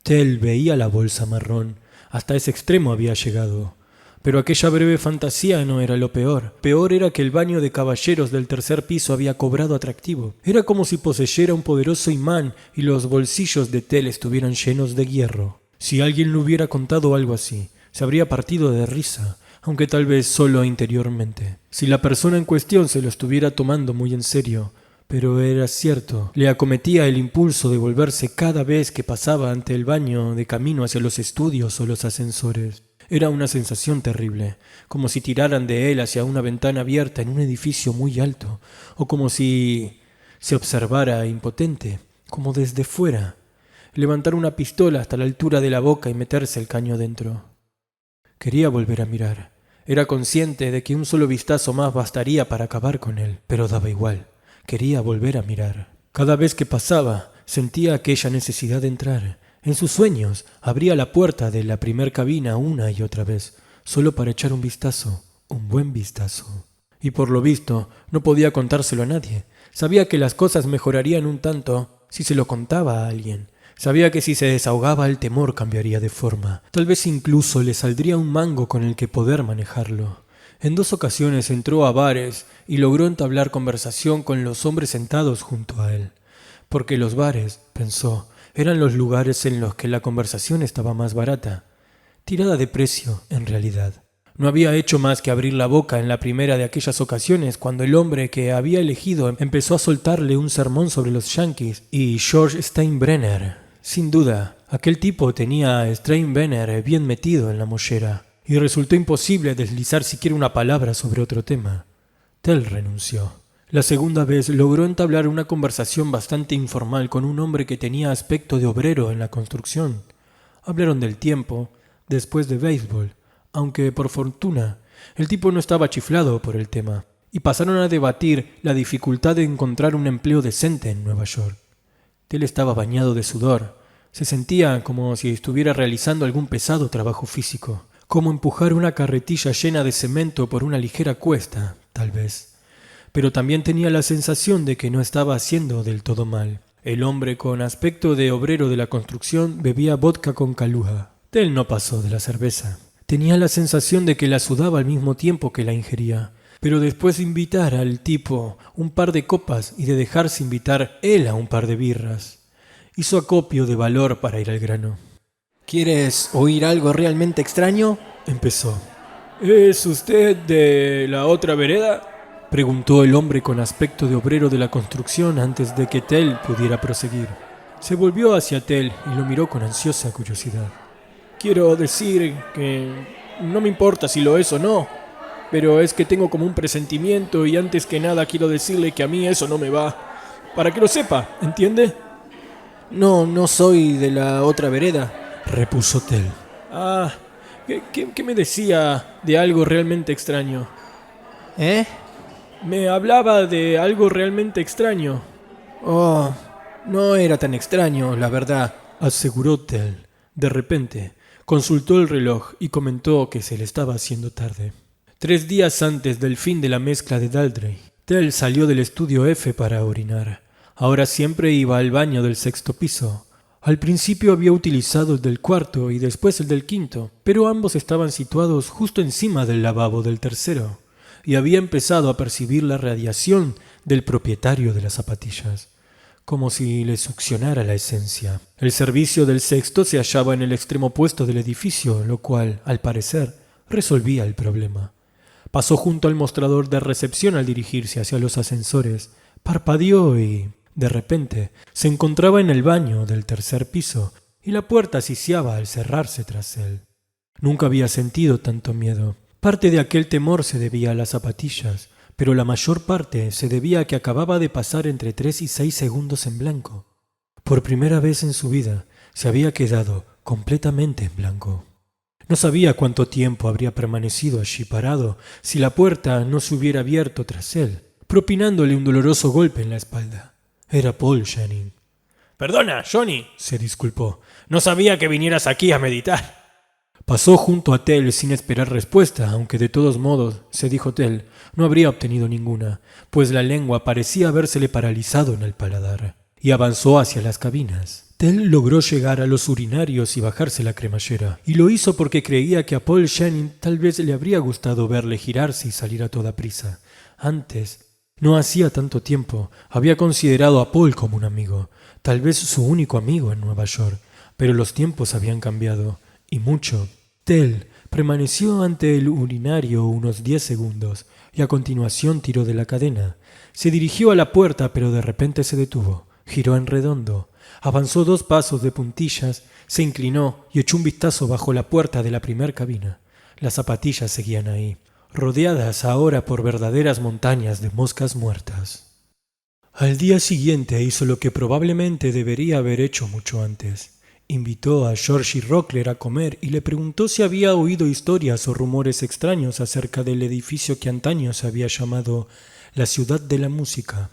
Tel veía la bolsa marrón. Hasta ese extremo había llegado. Pero aquella breve fantasía no era lo peor. Peor era que el baño de caballeros del tercer piso había cobrado atractivo. Era como si poseyera un poderoso imán y los bolsillos de Tel estuvieran llenos de hierro. Si alguien le hubiera contado algo así, se habría partido de risa, aunque tal vez solo interiormente. Si la persona en cuestión se lo estuviera tomando muy en serio, pero era cierto, le acometía el impulso de volverse cada vez que pasaba ante el baño de camino hacia los estudios o los ascensores. Era una sensación terrible, como si tiraran de él hacia una ventana abierta en un edificio muy alto, o como si se observara impotente, como desde fuera, levantar una pistola hasta la altura de la boca y meterse el caño dentro. Quería volver a mirar. Era consciente de que un solo vistazo más bastaría para acabar con él, pero daba igual. Quería volver a mirar. Cada vez que pasaba, sentía aquella necesidad de entrar. En sus sueños, abría la puerta de la primer cabina una y otra vez, solo para echar un vistazo, un buen vistazo. Y por lo visto, no podía contárselo a nadie. Sabía que las cosas mejorarían un tanto si se lo contaba a alguien. Sabía que si se desahogaba el temor cambiaría de forma. Tal vez incluso le saldría un mango con el que poder manejarlo. En 2 ocasiones entró a bares y logró entablar conversación con los hombres sentados junto a él. Porque los bares, pensó, eran los lugares en los que la conversación estaba más barata. tirada de precio, en realidad. No había hecho más que abrir la boca en la primera de aquellas ocasiones cuando el hombre que había elegido empezó a soltarle un sermón sobre los yanquis y George Steinbrenner. Sin duda, aquel tipo tenía a Steinbrenner bien metido en la mollera y resultó imposible deslizar siquiera una palabra sobre otro tema. Tell renunció. La segunda vez logró entablar una conversación bastante informal con un hombre que tenía aspecto de obrero en la construcción. Hablaron del tiempo, después de béisbol, aunque por fortuna el tipo no estaba chiflado por el tema, y pasaron a debatir la dificultad de encontrar un empleo decente en Nueva York. Tell estaba bañado de sudor. Se sentía como si estuviera realizando algún pesado trabajo físico, como empujar una carretilla llena de cemento por una ligera cuesta, tal vez. Pero también tenía la sensación de que no estaba haciendo del todo mal. El hombre con aspecto de obrero de la construcción bebía vodka con Kahlúa. Tell no pasó de la cerveza. Tenía la sensación de que la sudaba al mismo tiempo que la ingería, pero después de invitar al tipo un par de copas y de dejarse invitar él a un par de birras, hizo acopio de valor para ir al grano. ¿Quieres oír algo realmente extraño? Empezó. ¿Es usted de la otra vereda?, preguntó el hombre con aspecto de obrero de la construcción antes de que Tell pudiera proseguir. Se volvió hacia Tell y lo miró con ansiosa curiosidad. Quiero decir que no me importa si lo es o no, pero es que tengo como un presentimiento y antes que nada quiero decirle que a mí eso no me va. Para que lo sepa, ¿entiende? No soy de la otra vereda, repuso Tell. Ah, ¿qué me decía de algo realmente extraño? ¿Eh? Me hablaba de algo realmente extraño. Oh, no era tan extraño, la verdad, aseguró Tell. De repente, consultó el reloj y comentó que se le estaba haciendo tarde. 3 días antes del fin de la mezcla de Daldry, Tell salió del estudio F para orinar. Ahora siempre iba al baño del 6º piso. Al principio había utilizado el del 4º y después el del 5º, pero ambos estaban situados justo encima del lavabo del 3º, y había empezado a percibir la radiación del propietario de las zapatillas, como si le succionara la esencia. El servicio del 6º se hallaba en el extremo opuesto del edificio, lo cual, al parecer, resolvía el problema. Pasó junto al mostrador de recepción al dirigirse hacia los ascensores, parpadeó y, de repente, se encontraba en el baño del 3er piso y la puerta sisiaba al cerrarse tras él. Nunca había sentido tanto miedo. Parte de aquel temor se debía a las zapatillas, pero la mayor parte se debía a que acababa de pasar entre 3 y 6 segundos en blanco. Por primera vez en su vida se había quedado completamente en blanco. No sabía cuánto tiempo habría permanecido allí parado si la puerta no se hubiera abierto tras él, propinándole un doloroso golpe en la espalda. Era Paul Jennings. «Perdona, Johnny», se disculpó. «No sabía que vinieras aquí a meditar». Pasó junto a Tell sin esperar respuesta, aunque de todos modos, se dijo Tell, no habría obtenido ninguna, pues la lengua parecía habérsele paralizado en el paladar, y avanzó hacia las cabinas. Tell logró llegar a los urinarios y bajarse la cremallera, y lo hizo porque creía que a Paul Jennings tal vez le habría gustado verle girarse y salir a toda prisa. Antes, no hacía tanto tiempo, había considerado a Paul como un amigo, tal vez su único amigo en Nueva York, pero los tiempos habían cambiado, y mucho. Tell permaneció ante el urinario unos 10 segundos y a continuación tiró de la cadena. Se dirigió a la puerta, pero de repente se detuvo. Giró en redondo. Avanzó 2 pasos de puntillas, se inclinó y echó un vistazo bajo la puerta de la primer cabina. Las zapatillas seguían ahí, rodeadas ahora por verdaderas montañas de moscas muertas. Al día siguiente hizo lo que probablemente debería haber hecho mucho antes. Invitó a Georgie Rockler a comer y le preguntó si había oído historias o rumores extraños acerca del edificio que antaño se había llamado la Ciudad de la Música.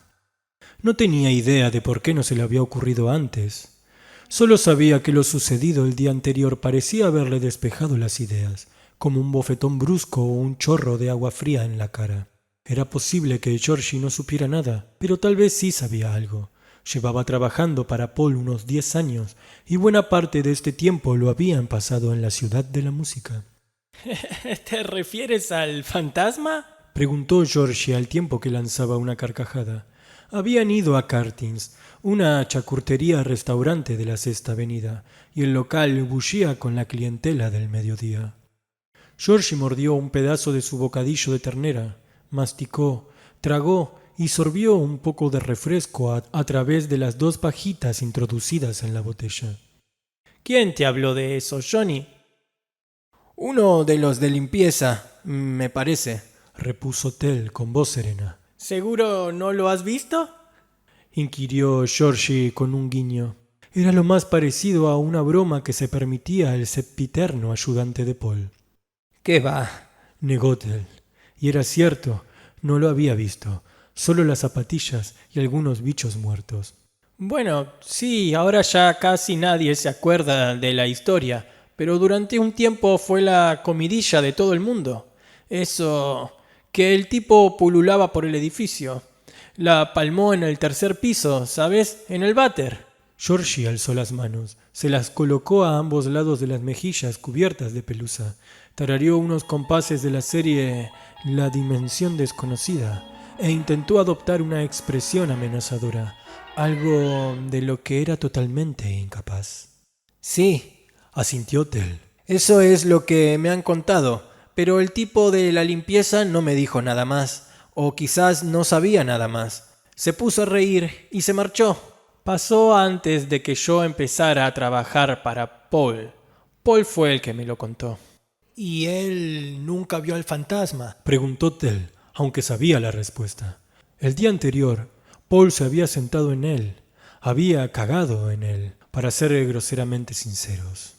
No tenía idea de por qué no se le había ocurrido antes. Solo sabía que lo sucedido el día anterior parecía haberle despejado las ideas, como un bofetón brusco o un chorro de agua fría en la cara. Era posible que Georgie no supiera nada, pero tal vez sí sabía algo. Llevaba trabajando para Paul unos 10 años y buena parte de este tiempo lo habían pasado en la Ciudad de la Música. ¿Te refieres al fantasma?, preguntó Georgie al tiempo que lanzaba una carcajada. Habían ido a Cartins, una chacurtería-restaurante de la Sexta Avenida, y el local bullía con la clientela del mediodía. Georgie mordió un pedazo de su bocadillo de ternera, masticó, tragó y sorbió un poco de refresco a través de las 2 pajitas introducidas en la botella. ¿Quién te habló de eso, Johnny? Uno de los de limpieza, me parece, repuso Tell con voz serena. ¿Seguro no lo has visto? Inquirió Georgie con un guiño. Era lo más parecido a una broma que se permitía el sempiterno ayudante de Paul. ¿Qué va? Negó Tell. Y era cierto, no lo había visto. Solo las zapatillas y algunos bichos muertos. Bueno, sí, ahora ya casi nadie se acuerda de la historia, pero durante un tiempo fue la comidilla de todo el mundo. Eso, que el tipo pululaba por el edificio. La palmó en el 3er piso, ¿sabes? En el váter. Georgie alzó las manos, se las colocó a ambos lados de las mejillas cubiertas de pelusa, tarareó unos compases de la serie La Dimensión Desconocida e intentó adoptar una expresión amenazadora, algo de lo que era totalmente incapaz. Sí, asintió Tell. Eso es lo que me han contado, pero el tipo de la limpieza no me dijo nada más, o quizás no sabía nada más. Se puso a reír y se marchó. Pasó antes de que yo empezara a trabajar para Paul. Paul fue el que me lo contó. ¿Y él nunca vio al fantasma?, preguntó Tell, aunque sabía la respuesta. El día anterior, Paul se había sentado en él, había cagado en él, para ser groseramente sinceros.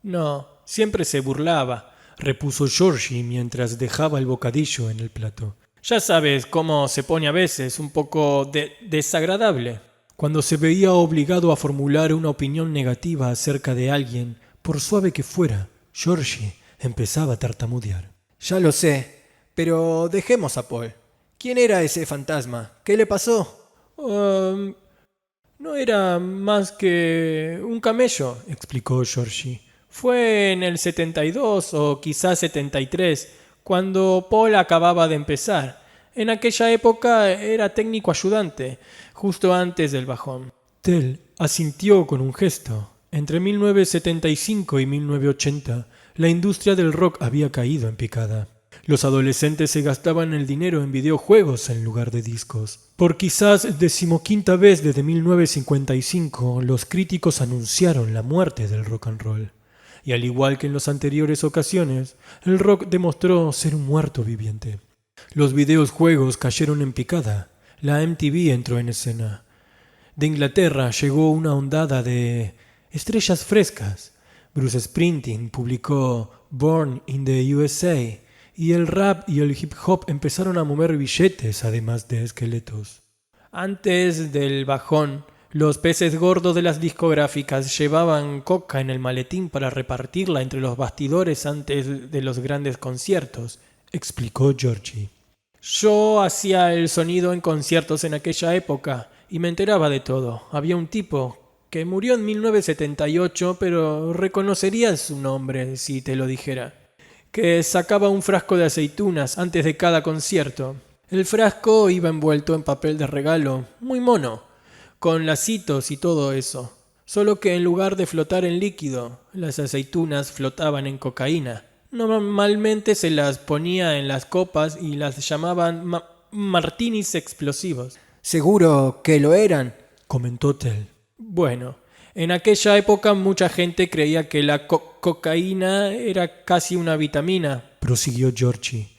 No, siempre se burlaba, repuso Georgie mientras dejaba el bocadillo en el plato. Ya sabes cómo se pone a veces, un poco desagradable. Cuando se veía obligado a formular una opinión negativa acerca de alguien, por suave que fuera, Georgie empezaba a tartamudear. Ya lo sé, pero dejemos a Paul. ¿Quién era ese fantasma? ¿Qué le pasó? No era más que un camello, explicó Georgie. Fue en el 72 o quizás 73, cuando Paul acababa de empezar. En aquella época era técnico ayudante, justo antes del bajón. Tell asintió con un gesto. Entre 1975 y 1980, la industria del rock había caído en picada. Los adolescentes se gastaban el dinero en videojuegos en lugar de discos. Por quizás 15ª vez desde 1955, los críticos anunciaron la muerte del rock and roll. Y al igual que en las anteriores ocasiones, el rock demostró ser un muerto viviente. Los videojuegos cayeron en picada. La MTV entró en escena. De Inglaterra llegó una ondada de estrellas frescas. Bruce Springsteen publicó Born in the USA y el rap y el hip hop empezaron a mover billetes además de esqueletos. Antes del bajón, los peces gordos de las discográficas llevaban coca en el maletín para repartirla entre los bastidores antes de los grandes conciertos, explicó Georgie. Yo hacía el sonido en conciertos en aquella época y me enteraba de todo. Había un tipo que murió en 1978, pero reconocerías su nombre si te lo dijera, que sacaba un frasco de aceitunas antes de cada concierto. El frasco iba envuelto en papel de regalo, muy mono, con lacitos y todo eso, solo que en lugar de flotar en líquido, las aceitunas flotaban en cocaína. Normalmente se las ponía en las copas y las llamaban martinis explosivos. Seguro que lo eran, comentó Tell. Bueno, en aquella época mucha gente creía que la cocaína era casi una vitamina, prosiguió Georgie.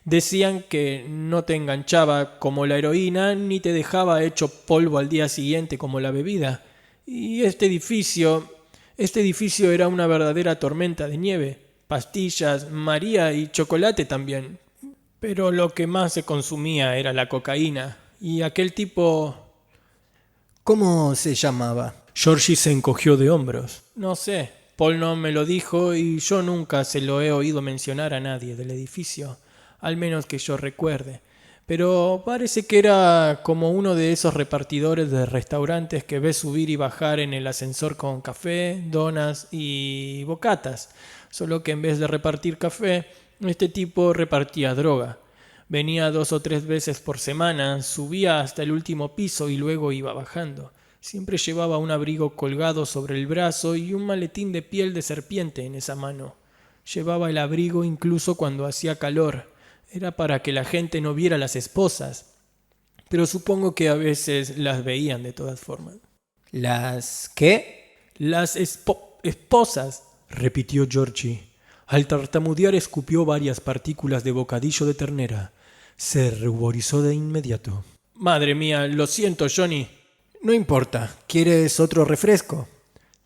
Decían que no te enganchaba como la heroína ni te dejaba hecho polvo al día siguiente como la bebida. Y este edificio era una verdadera tormenta de nieve. Pastillas, María y chocolate también. Pero lo que más se consumía era la cocaína. Y aquel tipo... ¿Cómo se llamaba? Georgie se encogió de hombros. No sé, Paul no me lo dijo y yo nunca se lo he oído mencionar a nadie del edificio, al menos que yo recuerde. Pero parece que era como uno de esos repartidores de restaurantes que ves subir y bajar en el ascensor con café, donas y bocatas. Solo que en vez de repartir café, este tipo repartía droga. Venía 2 o 3 veces por semana, subía hasta el último piso y luego iba bajando. Siempre llevaba un abrigo colgado sobre el brazo y un maletín de piel de serpiente en esa mano. Llevaba el abrigo incluso cuando hacía calor. Era para que la gente no viera las esposas, pero supongo que a veces las veían de todas formas. ¿Las qué? Las esposas, repitió Georgie. Al tartamudear escupió varias partículas de bocadillo de ternera. Se ruborizó de inmediato. Madre mía, lo siento, Johnny. No importa. ¿Quieres otro refresco?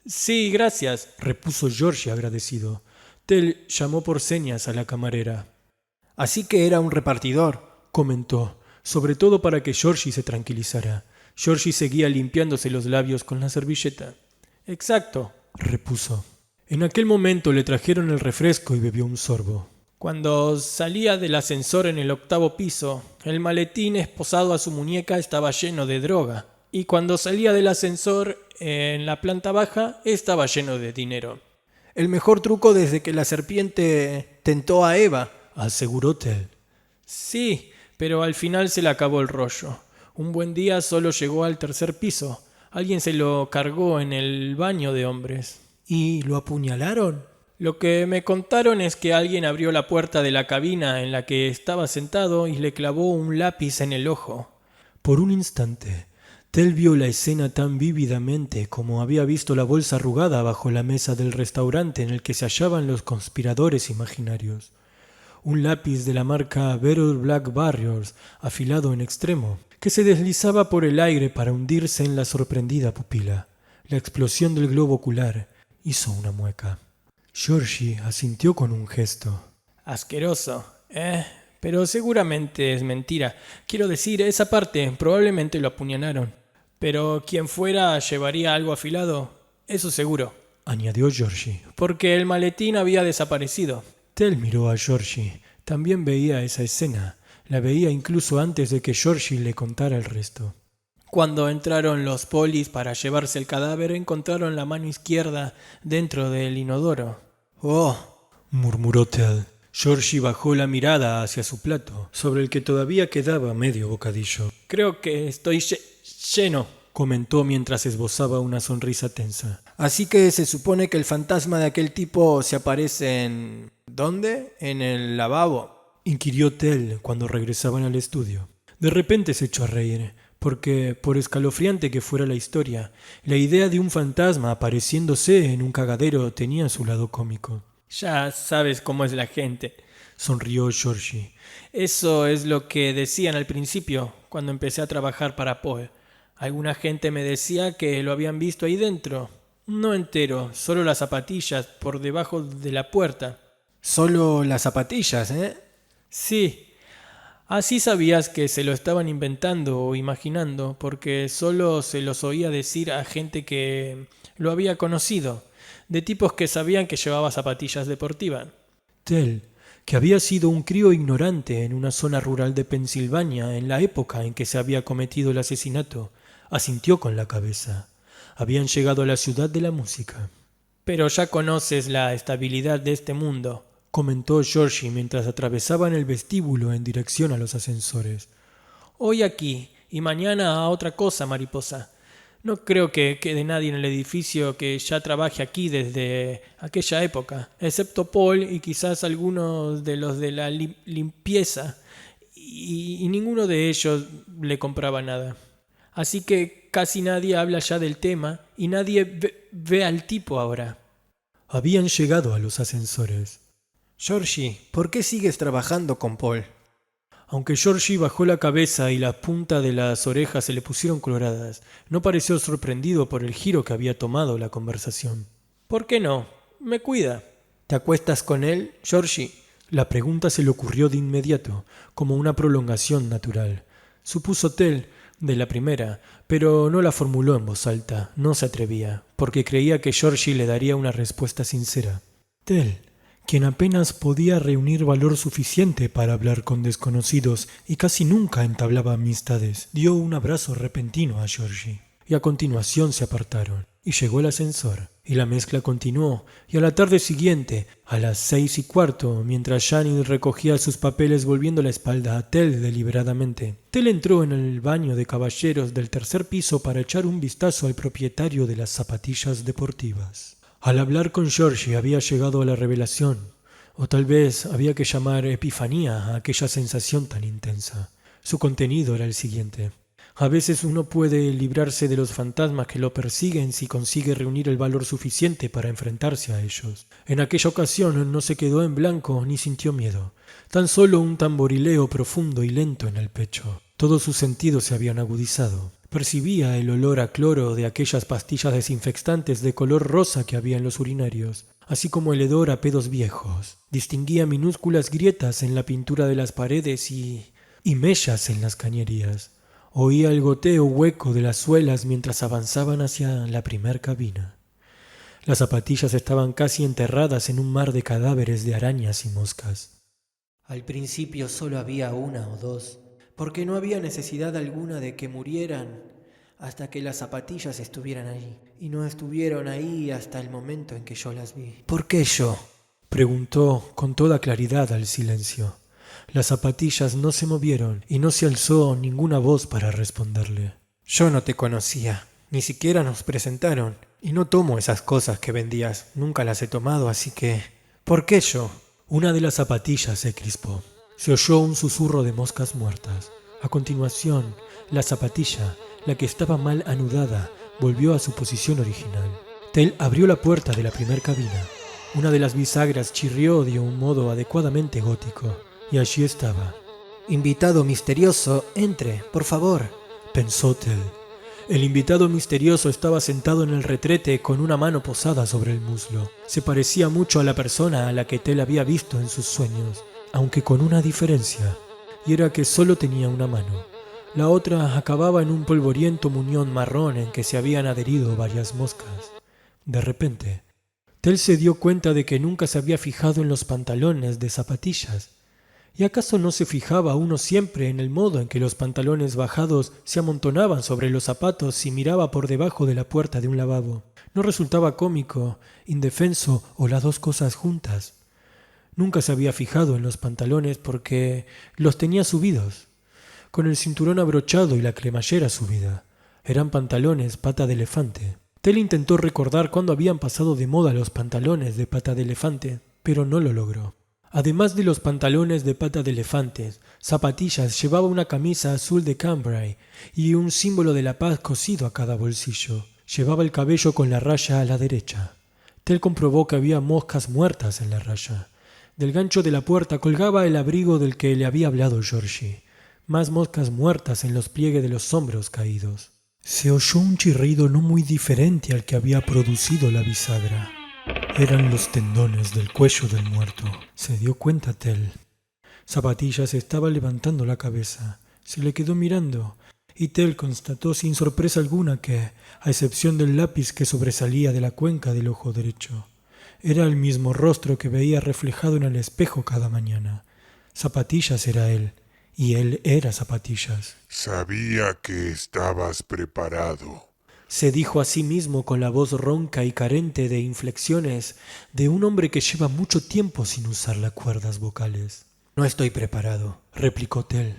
Sí, gracias, repuso Georgie agradecido. Tell llamó por señas a la camarera. Así que era un repartidor, comentó, sobre todo para que Georgie se tranquilizara. Georgie seguía limpiándose los labios con la servilleta. Exacto, repuso. En aquel momento le trajeron el refresco y bebió un sorbo. Cuando salía del ascensor en el 8º piso, el maletín esposado a su muñeca estaba lleno de droga. Y cuando salía del ascensor en la planta baja, estaba lleno de dinero. El mejor truco desde que la serpiente tentó a Eva, aseguró Tell. Sí, pero al final se le acabó el rollo. Un buen día solo llegó al 3er piso. Alguien se lo cargó en el baño de hombres. ¿Y lo apuñalaron? Lo que me contaron es que alguien abrió la puerta de la cabina en la que estaba sentado y le clavó un lápiz en el ojo. Por un instante, Tell vio la escena tan vívidamente como había visto la bolsa arrugada bajo la mesa del restaurante en el que se hallaban los conspiradores imaginarios. Un lápiz de la marca Better Black Barriers, afilado en extremo, que se deslizaba por el aire para hundirse en la sorprendida pupila. La explosión del globo ocular hizo una mueca. Georgie asintió con un gesto. Asqueroso, pero seguramente es mentira. Quiero decir, esa parte probablemente lo apuñalaron. Pero quien fuera llevaría algo afilado, eso seguro, añadió Georgie. Porque el maletín había desaparecido. Tell miró a Georgie. También veía esa escena. La veía incluso antes de que Georgie le contara el resto. Cuando entraron los polis para llevarse el cadáver, encontraron la mano izquierda dentro del inodoro. ¡Oh!, murmuró Tell. Georgie bajó la mirada hacia su plato, sobre el que todavía quedaba medio bocadillo. Creo que estoy lleno, comentó mientras esbozaba una sonrisa tensa. Así que se supone que el fantasma de aquel tipo se aparece en... ¿dónde? ¿En el lavabo?, inquirió Tell cuando regresaban al estudio. De repente se echó a reír, porque, por escalofriante que fuera la historia, la idea de un fantasma apareciéndose en un cagadero tenía su lado cómico. Ya sabes cómo es la gente, sonrió Georgie. Eso es lo que decían al principio, cuando empecé a trabajar para Poe. Alguna gente me decía que lo habían visto ahí dentro. No entero, solo las zapatillas por debajo de la puerta. ¿Solo las zapatillas, Sí. Así sabías que se lo estaban inventando o imaginando, porque solo se los oía decir a gente que lo había conocido, de tipos que sabían que llevaba zapatillas deportivas. Tell, que había sido un crío ignorante en una zona rural de Pensilvania en la época en que se había cometido el asesinato, asintió con la cabeza. Habían llegado a la ciudad de la música. Pero ya conoces la estabilidad de este mundo, comentó Georgie mientras atravesaban el vestíbulo en dirección a los ascensores. Hoy aquí y mañana a otra cosa, mariposa. No creo que quede nadie en el edificio que ya trabaje aquí desde aquella época, excepto Paul y quizás algunos de los de la limpieza, y ninguno de ellos le compraba nada. Así que casi nadie habla ya del tema y nadie ve al tipo ahora. Habían llegado a los ascensores. Georgie, ¿por qué sigues trabajando con Paul? Aunque Georgie bajó la cabeza y la punta de las orejas se le pusieron coloradas, no pareció sorprendido por el giro que había tomado la conversación. ¿Por qué no? Me cuida. ¿Te acuestas con él, Georgie? La pregunta se le ocurrió de inmediato, como una prolongación natural. Supuso Tell de la primera, pero no la formuló en voz alta, no se atrevía, porque creía que Georgie le daría una respuesta sincera. Tell, quien apenas podía reunir valor suficiente para hablar con desconocidos y casi nunca entablaba amistades, dio un abrazo repentino a Georgie, y a continuación se apartaron. y llegó el ascensor, y la mezcla continuó, y a la tarde siguiente, a las 6:15, mientras Janice recogía sus papeles volviendo la espalda a Tell deliberadamente, Tell entró en el baño de caballeros del tercer piso para echar un vistazo al propietario de las zapatillas deportivas. Al hablar con Georgie había llegado a la revelación, o tal vez había que llamar epifanía a aquella sensación tan intensa. Su contenido era el siguiente. A veces uno puede librarse de los fantasmas que lo persiguen si consigue reunir el valor suficiente para enfrentarse a ellos. En aquella ocasión no se quedó en blanco ni sintió miedo, tan solo un tamborileo profundo y lento en el pecho. Todos sus sentidos se habían agudizado. Percibía el olor a cloro de aquellas pastillas desinfectantes de color rosa que había en los urinarios, así como el hedor a pedos viejos. Distinguía minúsculas grietas en la pintura de las paredes y mellas en las cañerías. Oía el goteo hueco de las suelas mientras avanzaban hacia la primer cabina. Las zapatillas estaban casi enterradas en un mar de cadáveres de arañas y moscas. Al principio solo había una o dos, porque no había necesidad alguna de que murieran hasta que las zapatillas estuvieran allí. Y no estuvieron ahí hasta el momento en que yo las vi. ¿Por qué yo?, preguntó con toda claridad al silencio. Las zapatillas no se movieron y no se alzó ninguna voz para responderle. Yo no te conocía, ni siquiera nos presentaron, y no tomo esas cosas que vendías, nunca las he tomado, así que... ¿Por qué yo? Una de las zapatillas se crispó. Se oyó un susurro de moscas muertas. A continuación, la zapatilla, la que estaba mal anudada, volvió a su posición original. Tell abrió la puerta de la primer cabina. Una de las bisagras chirrió de un modo adecuadamente gótico. Y allí estaba. «Invitado misterioso, entre, por favor», pensó Tell. El invitado misterioso estaba sentado en el retrete con una mano posada sobre el muslo. Se parecía mucho a la persona a la que Tell había visto en sus sueños, aunque con una diferencia, y era que solo tenía una mano. La otra acababa en un polvoriento muñón marrón en que se habían adherido varias moscas. De repente, Tell se dio cuenta de que nunca se había fijado en los pantalones de zapatillas. ¿Y acaso no se fijaba uno siempre en el modo en que los pantalones bajados se amontonaban sobre los zapatos si miraba por debajo de la puerta de un lavabo? ¿No resultaba cómico, indefenso o las dos cosas juntas? Nunca se había fijado en los pantalones porque los tenía subidos, con el cinturón abrochado y la cremallera subida. Eran pantalones pata de elefante. Tell intentó recordar cuándo habían pasado de moda los pantalones de pata de elefante, pero no lo logró. Además de los pantalones de pata de elefantes, Zapatillas llevaba una camisa azul de cambray y un símbolo de la paz cosido a cada bolsillo. Llevaba el cabello con la raya a la derecha. Tell comprobó que había moscas muertas en la raya. Del gancho de la puerta colgaba el abrigo del que le había hablado Georgie. Más moscas muertas en los pliegues de los hombros caídos. Se oyó un chirrido no muy diferente al que había producido la bisagra. Eran los tendones del cuello del muerto. Se dio cuenta Tell. Zapatillas estaba levantando la cabeza. Se le quedó mirando, y Tell constató sin sorpresa alguna que, a excepción del lápiz que sobresalía de la cuenca del ojo derecho, era el mismo rostro que veía reflejado en el espejo cada mañana. Zapatillas era él, y él era Zapatillas. Sabía que estabas preparado, Se dijo a sí mismo con la voz ronca y carente de inflexiones de un hombre que lleva mucho tiempo sin usar las cuerdas vocales. No estoy preparado, replicó Tell.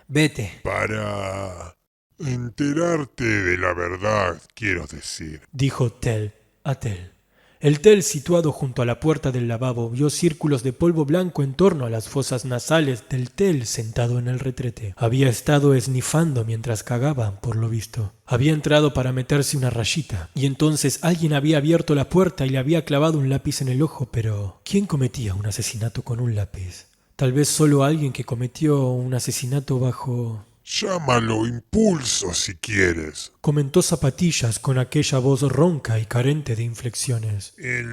Vete. para enterarte de la verdad, quiero decir. Dijo Tell a Tell. El Tell, situado junto a la puerta del lavabo, vio círculos de polvo blanco en torno a las fosas nasales del Tell sentado en el retrete. Había estado esnifando mientras cagaba, por lo visto. Había entrado para meterse una rayita, y entonces alguien había abierto la puerta y le había clavado un lápiz en el ojo, pero ¿quién cometía un asesinato con un lápiz? Tal vez solo alguien que cometió un asesinato bajo... Llámalo impulso si quieres. Comentó Zapatillas con aquella voz ronca y carente de inflexiones. El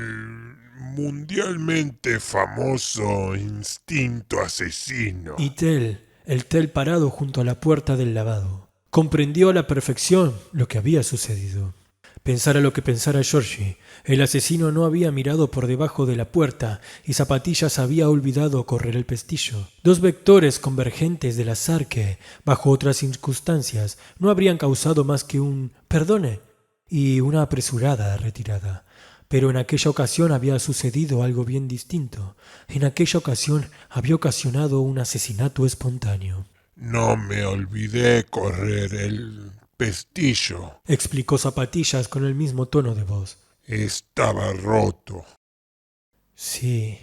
mundialmente famoso instinto asesino. Y el Tell parado junto a la puerta del lavado, comprendió a la perfección lo que había sucedido. Pensara lo que pensara Georgie, el asesino no había mirado por debajo de la puerta y Zapatillas había olvidado correr el pestillo. Dos vectores convergentes del azar que, bajo otras circunstancias, no habrían causado más que un «perdone» y una apresurada retirada. Pero en aquella ocasión había sucedido algo bien distinto. En aquella ocasión había ocasionado un asesinato espontáneo. No me olvidé correr el pestillo. Explicó Zapatillas con el mismo tono de voz. Estaba roto. Sí,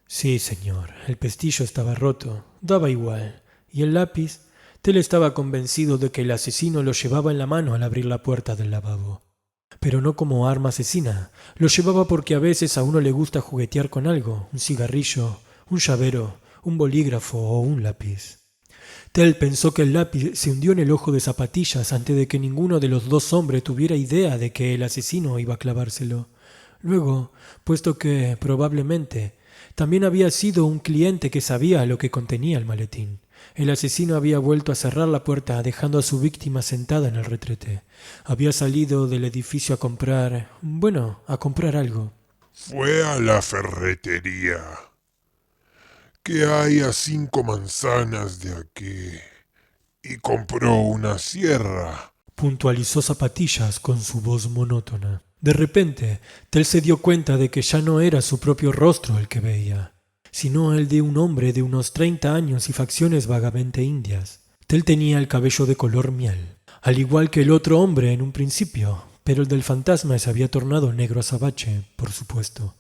señor. El pestillo estaba roto. Daba igual. ¿Y el lápiz? Tel estaba convencido de que el asesino lo llevaba en la mano al abrir la puerta del lavabo. Pero no como arma asesina. Lo llevaba porque a veces a uno le gusta juguetear con algo, un cigarrillo, un llavero, un bolígrafo o un lápiz. Tel pensó que el lápiz se hundió en el ojo de Zapatillas antes de que ninguno de los dos hombres tuviera idea de que el asesino iba a clavárselo. Luego, puesto que, probablemente, también había sido un cliente que sabía lo que contenía el maletín, el asesino había vuelto a cerrar la puerta dejando a su víctima sentada en el retrete. Había salido del edificio a comprar algo. Fue a la ferretería, que hay a 5 manzanas de aquí, y compró una sierra. Puntualizó Zapatillas con su voz monótona. De repente, Tel se dio cuenta de que ya no era su propio rostro el que veía, sino el de un hombre de unos 30 años y facciones vagamente indias. Tel tenía el cabello de color miel, al igual que el otro hombre en un principio, pero el del fantasma se había tornado negro azabache, por supuesto.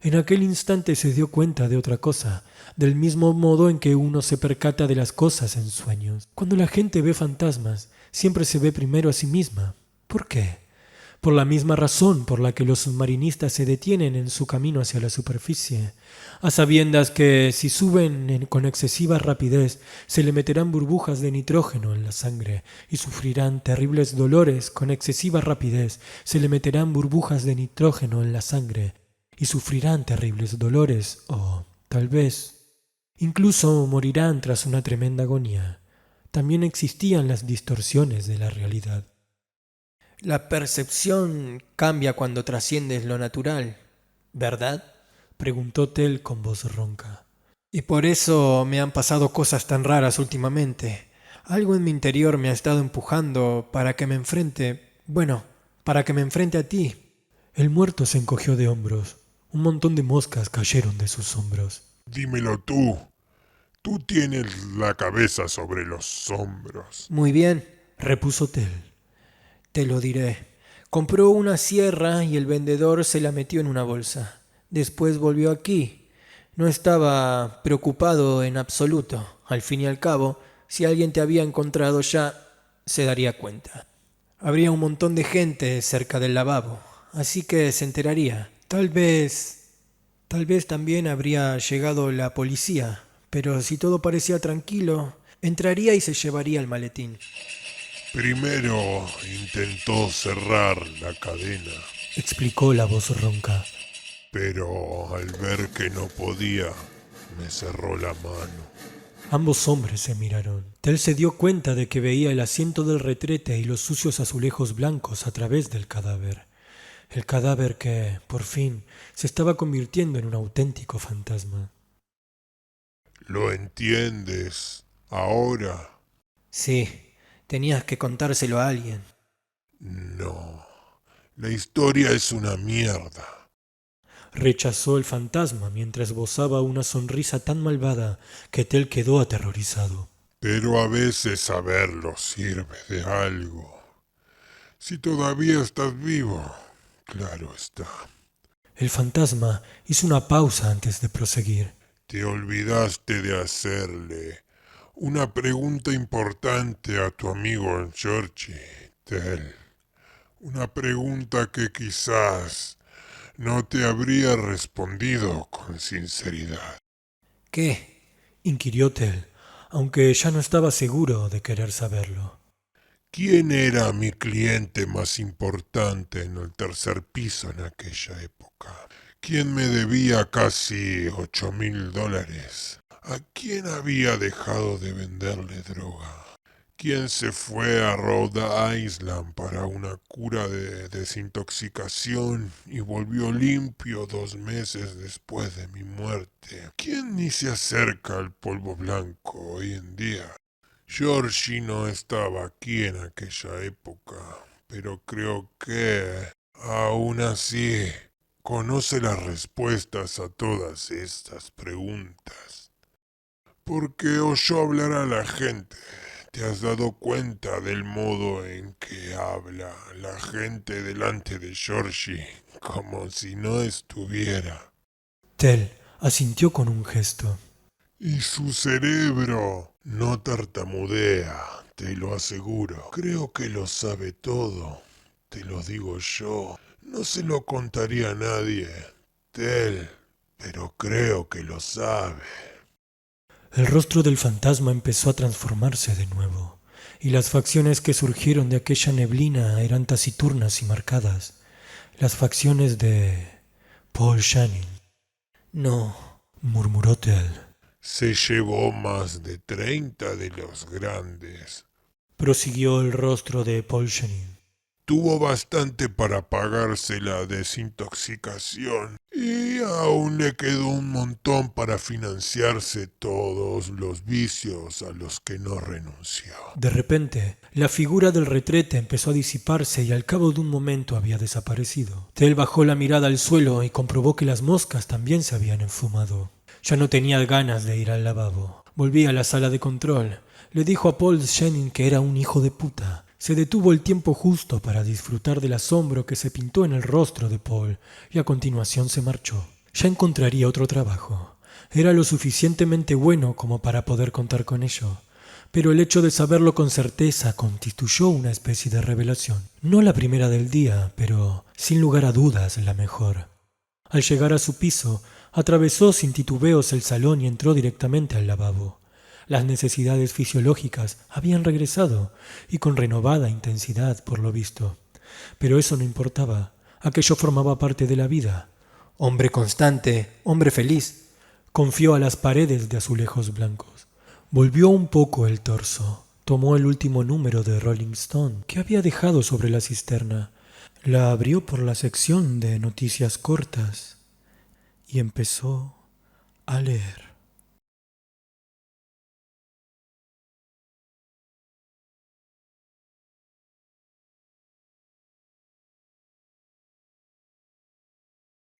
En aquel instante se dio cuenta de otra cosa, del mismo modo en que uno se percata de las cosas en sueños. Cuando la gente ve fantasmas, siempre se ve primero a sí misma. ¿Por qué? Por la misma razón por la que los submarinistas se detienen en su camino hacia la superficie, a sabiendas que si suben con excesiva rapidez se le meterán burbujas de nitrógeno en la sangre y sufrirán terribles dolores. Con excesiva rapidez se le meterán burbujas de nitrógeno en la sangre y sufrirán terribles dolores o, tal vez, incluso morirán tras una tremenda agonía. También existían las distorsiones de la realidad. La percepción cambia cuando trasciendes lo natural, ¿verdad? Preguntó Tel con voz ronca. Y por eso me han pasado cosas tan raras últimamente. Algo en mi interior me ha estado empujando para que me enfrente a ti. El muerto se encogió de hombros. Un montón de moscas cayeron de sus hombros. Dímelo tú. Tú tienes la cabeza sobre los hombros. Muy bien, Repuso Tel. te lo diré. Compró una sierra y el vendedor se la metió en una bolsa. Después volvió aquí. No estaba preocupado en absoluto. Al fin y al cabo, si alguien te había encontrado ya, se daría cuenta. Habría un montón de gente cerca del lavabo, así que se enteraría. Tal vez también habría llegado la policía, pero si todo parecía tranquilo, entraría y se llevaría el maletín. Primero intentó cerrar la cadena, Explicó la voz ronca. pero al ver que no podía, me cerró la mano. Ambos hombres se miraron. Tel se dio cuenta de que veía el asiento del retrete y los sucios azulejos blancos a través del cadáver. El cadáver que, por fin, se estaba convirtiendo en un auténtico fantasma. ¿Lo entiendes ahora? Sí, tenías que contárselo a alguien. No. La historia es una mierda. Rechazó el fantasma mientras esbozaba una sonrisa tan malvada que Tel quedó aterrorizado. Pero a veces saberlo sirve de algo. Si todavía estás vivo, claro está. El fantasma hizo una pausa antes de proseguir. Te olvidaste de hacerle una pregunta importante a tu amigo Georgie, Tel. Una pregunta que quizás no te habría respondido con sinceridad. ¿Qué? Inquirió Tel, aunque ya no estaba seguro de querer saberlo. ¿Quién era mi cliente más importante en el tercer piso en aquella época? ¿Quién me debía casi $8,000? ¿A quién había dejado de venderle droga? ¿Quién se fue a Rhode Island para una cura de desintoxicación y volvió limpio 2 meses después de mi muerte? ¿Quién ni se acerca al polvo blanco hoy en día? Georgie no estaba aquí en aquella época, pero creo que, aún así, conoce las respuestas a todas estas preguntas. Porque oyó hablar a la gente. ¿Te has dado cuenta del modo en que habla la gente delante de Georgie, como si no estuviera? Tell asintió con un gesto. Y su cerebro no tartamudea, te lo aseguro. Creo que lo sabe todo, te lo digo yo. No se lo contaría a nadie, Tell, pero creo que lo sabe. El rostro del fantasma empezó a transformarse de nuevo, y las facciones que surgieron de aquella neblina eran taciturnas y marcadas. Las facciones de Paul Channing. No, Murmuró Tell. Se llevó más de 30 de los grandes. Prosiguió el rostro de Paul Channing. Tuvo bastante para pagarse la desintoxicación y aún le quedó un montón para financiarse todos los vicios a los que no renunció. De repente, la figura del retrete empezó a disiparse y al cabo de un momento había desaparecido. Tell bajó la mirada al suelo y comprobó que las moscas también se habían enfumado. Ya no tenía ganas de ir al lavabo. Volví a la sala de control. Le dijo a Paul Channing que era un hijo de puta. Se detuvo el tiempo justo para disfrutar del asombro que se pintó en el rostro de Paul y a continuación se marchó. Ya encontraría otro trabajo. Era lo suficientemente bueno como para poder contar con ello. Pero el hecho de saberlo con certeza constituyó una especie de revelación. No la primera del día, pero sin lugar a dudas la mejor. Al llegar a su piso, atravesó sin titubeos el salón y entró directamente al lavabo. Las necesidades fisiológicas habían regresado, y con renovada intensidad por lo visto. Pero eso no importaba, aquello formaba parte de la vida. Hombre constante, hombre feliz. Confió a las paredes de azulejos blancos. Volvió un poco el torso. Tomó el último número de Rolling Stone que había dejado sobre la cisterna. La abrió por la sección de noticias cortas y empezó a leer.